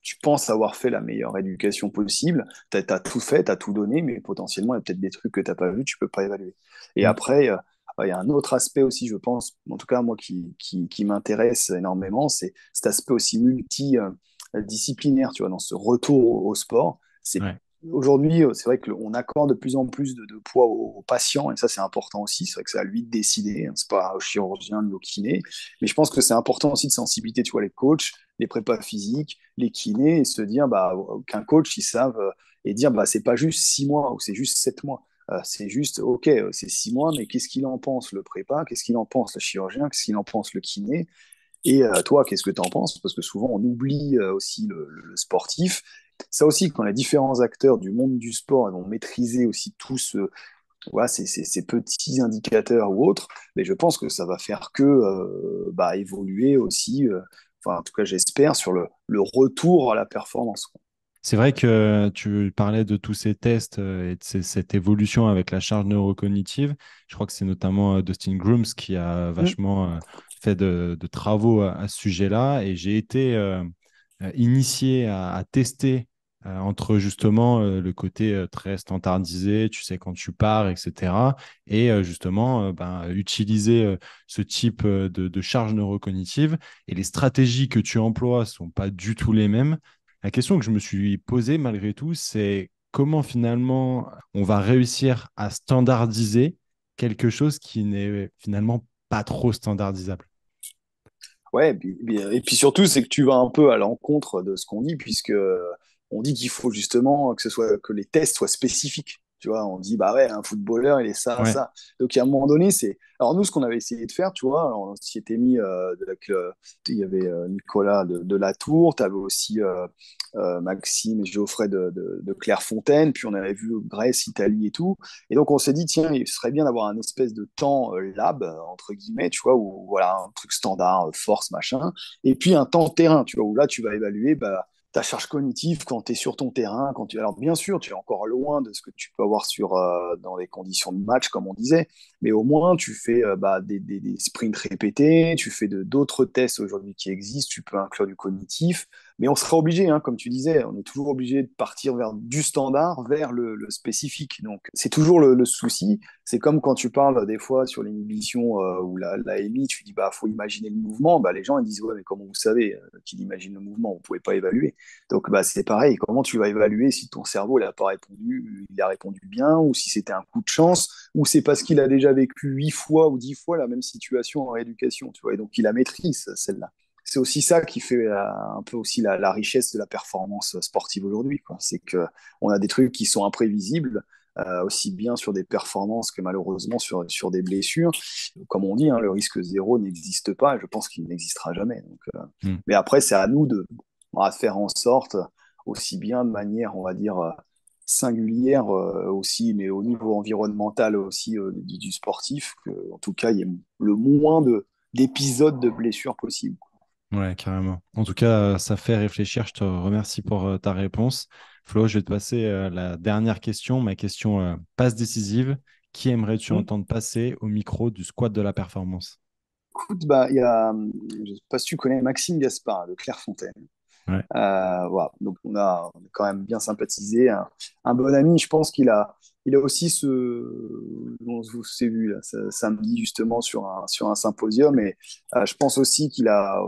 tu penses avoir fait la meilleure éducation possible, tu as tout fait, tu as tout donné, mais potentiellement, il y a peut-être des trucs que tu n'as pas vu, tu peux pas évaluer. Et Mm. après, il y a un autre aspect aussi, je pense, en tout cas moi qui m'intéresse énormément, c'est cet aspect aussi multidisciplinaire, tu vois, dans ce retour au sport. C'est Ouais. Aujourd'hui, c'est vrai qu'on accorde de plus en plus de poids aux patients, et ça c'est important aussi, c'est vrai que c'est à lui de décider, hein, c'est pas au chirurgien ni au kiné, mais je pense que c'est important aussi de sensibilité, tu vois, les coachs, les prépas physiques, les kinés, et se dire bah, qu'un coach, ils savent, et dire bah, c'est pas juste 6 mois ou c'est juste 7 mois. C'est juste, ok, c'est 6 mois, mais qu'est-ce qu'il en pense le prépa, qu'est-ce qu'il en pense le chirurgien, qu'est-ce qu'il en pense le kiné, et toi, qu'est-ce que tu en penses? Parce que souvent, on oublie aussi le sportif. Ça aussi, quand les différents acteurs du monde du sport vont maîtriser aussi tous voilà, ces petits indicateurs ou autres, mais je pense que ça va faire que bah, évoluer aussi, enfin, en tout cas, j'espère, sur le retour à la performance. Quoi. C'est vrai que tu parlais de tous ces tests et de cette évolution avec la charge neurocognitive. Je crois que c'est notamment Dustin Grooms qui a Mm. vachement fait de travaux à ce sujet-là. Et j'ai été initié à tester entre justement le côté très standardisé, tu sais quand tu pars, etc. Et justement utiliser ce type de charge neurocognitive. Et les stratégies que tu emploies ne sont pas du tout les mêmes. La question que je me suis posée malgré tout, c'est comment finalement on va réussir à standardiser quelque chose qui n'est finalement pas trop standardisable. Ouais, et puis surtout, c'est que tu vas un peu à l'encontre de ce qu'on dit, puisque on dit qu'il faut justement que les tests soient spécifiques. Tu vois, on dit, bah ouais, un footballeur, il est ça, Ouais, ça. Donc, à un moment donné, c'est. Alors, nous, ce qu'on avait essayé de faire, tu vois, alors, on s'y était mis il y avait Nicolas de Latour, tu avais aussi Maxime et Geoffrey de Clairefontaine, puis on avait vu Grèce, Italie et tout. Et donc, on s'est dit, tiens, il serait bien d'avoir un espèce de temps lab, entre guillemets, tu vois, où voilà, un truc standard, force, machin, et puis un temps terrain, tu vois, où là, tu vas évaluer bah, ta charge cognitive quand tu es sur ton terrain. Alors, bien sûr, tu es encore loin de ce que tu peux avoir dans les conditions de match, comme on disait, mais au moins, tu fais bah, des sprints répétés, tu fais d'autres tests aujourd'hui qui existent, tu peux inclure du cognitif, mais on sera obligé, hein, comme tu disais, on est toujours obligé de partir vers du standard, vers le spécifique. Donc, c'est toujours le souci. C'est comme quand tu parles des fois sur l'inhibition ou la MI, tu dis, bah, faut imaginer le mouvement. Bah, les gens, ils disent, ouais, mais comment vous savez qu'il imagine le mouvement? Vous pouvez pas évaluer. Donc, bah, c'est pareil. Comment tu vas évaluer si ton cerveau, il a répondu bien, ou si c'était un coup de chance, ou c'est parce qu'il a déjà vécu 8 fois ou 10 fois la même situation en rééducation, tu vois, et donc il la maîtrise, celle-là. C'est aussi ça qui fait un peu aussi la richesse de la performance sportive aujourd'hui, quoi. C'est que on a des trucs qui sont imprévisibles, aussi bien sur des performances que malheureusement sur des blessures. Comme on dit, hein, le risque zéro n'existe pas, et je pense qu'il n'existera jamais. Donc, mm. mais après, c'est à nous de faire en sorte, aussi bien de manière, on va dire, singulière aussi, mais au niveau environnemental aussi du sportif, que, en tout cas, il y ait le moins d'épisodes de blessures possibles. Ouais, carrément. En tout cas, ça fait réfléchir. Je te remercie pour ta réponse. Flo, je vais te passer la dernière question, ma question passe décisive. Qui aimerais-tu Hmm. entendre passer au micro du squat de la performance? Écoute, bah, je sais pas si tu connais Maxime Gaspard de Clairefontaine. Ouais. Voilà. Donc on a quand même bien sympathisé. Un bon ami, je pense il a aussi on s'est vu là, samedi justement sur un symposium, et je pense aussi qu'il a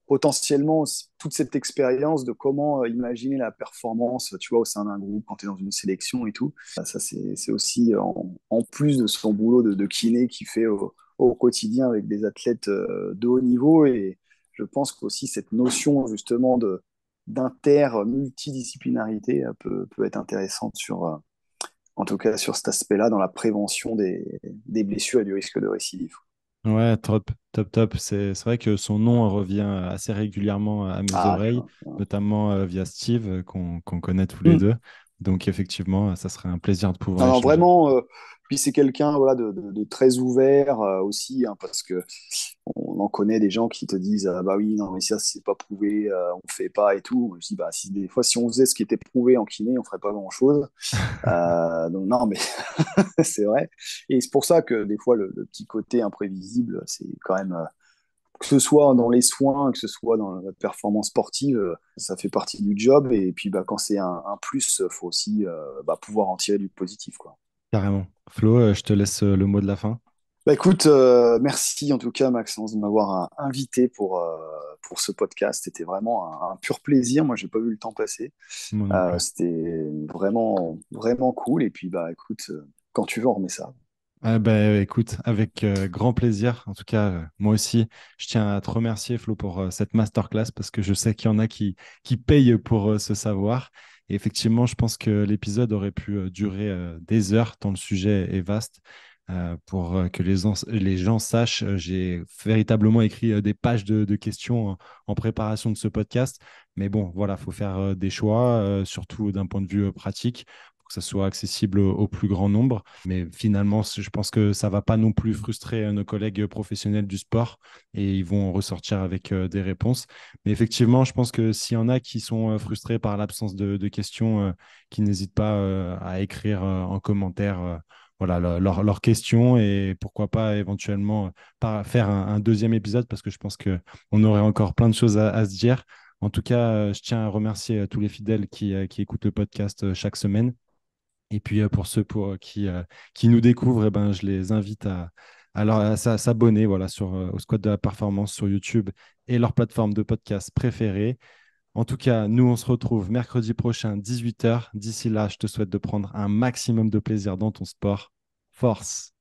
potentiellement aussi toute cette expérience de comment imaginer la performance, tu vois, au sein d'un groupe quand tu es dans une sélection et tout. Ça, c'est aussi en plus de son boulot de kiné qu'il fait au quotidien avec des athlètes de haut niveau. Et je pense qu'aussi cette notion justement d'inter-multidisciplinarité peut être intéressante en tout cas sur cet aspect-là, dans la prévention des blessures et du risque de récidive. Ouais, top, top, top. C'est vrai que son nom revient assez régulièrement à mes Ah, tu oreilles, vois. notamment via Steve, qu'on connaît tous les Mm. deux. Donc, effectivement, ça serait un plaisir de pouvoir Non, non, échanger. vraiment. Puis c'est quelqu'un voilà, de très ouvert aussi, hein, parce que on en connaît des gens qui te disent ah, bah oui, non, mais ça, c'est pas prouvé, on fait pas et tout. Je dis, bah, si des fois, si on faisait ce qui était prouvé en kiné, on ferait pas grand-chose. Donc, non, mais c'est vrai. Et c'est pour ça que des fois, le petit côté imprévisible, c'est quand même, que ce soit dans les soins, que ce soit dans la performance sportive, ça fait partie du job. Et puis, bah, quand c'est un plus, il faut aussi bah, pouvoir en tirer du positif, quoi. Carrément. Flo, je te laisse le mot de la fin. Bah, écoute, merci en tout cas, Maxence, de m'avoir invité pour ce podcast. C'était vraiment un pur plaisir. Moi, j'ai pas vu le temps passer. Moi non plus. C'était vraiment, vraiment cool. Et puis, bah, écoute, quand tu veux, on remet ça. Ah bah, écoute, avec grand plaisir. En tout cas, moi aussi, je tiens à te remercier, Flo, pour cette masterclass parce que je sais qu'il y en a qui payent pour ce savoir. Et effectivement, je pense que l'épisode aurait pu durer des heures tant le sujet est vaste. Pour que les gens sachent, j'ai véritablement écrit des pages de questions en préparation de ce podcast. Mais bon, voilà, il faut faire des choix, surtout d'un point de vue pratique, pour que ça soit accessible au plus grand nombre. Mais finalement, je pense que ça va pas non plus frustrer nos collègues professionnels du sport et ils vont ressortir avec des réponses. Mais effectivement, je pense que s'il y en a qui sont frustrés par l'absence de questions, qui n'hésitent pas à écrire en commentaire voilà, leurs questions et pourquoi pas éventuellement faire un deuxième épisode parce que je pense qu'on aurait encore plein de choses à se dire. En tout cas, je tiens à remercier tous les fidèles qui écoutent le podcast chaque semaine. Et puis pour ceux qui nous découvrent, eh ben, je les invite à s'abonner voilà, au Squad de la Performance sur YouTube et leur plateforme de podcast préférée. En tout cas, nous, on se retrouve mercredi prochain, 18h. D'ici là, je te souhaite de prendre un maximum de plaisir dans ton sport. Force!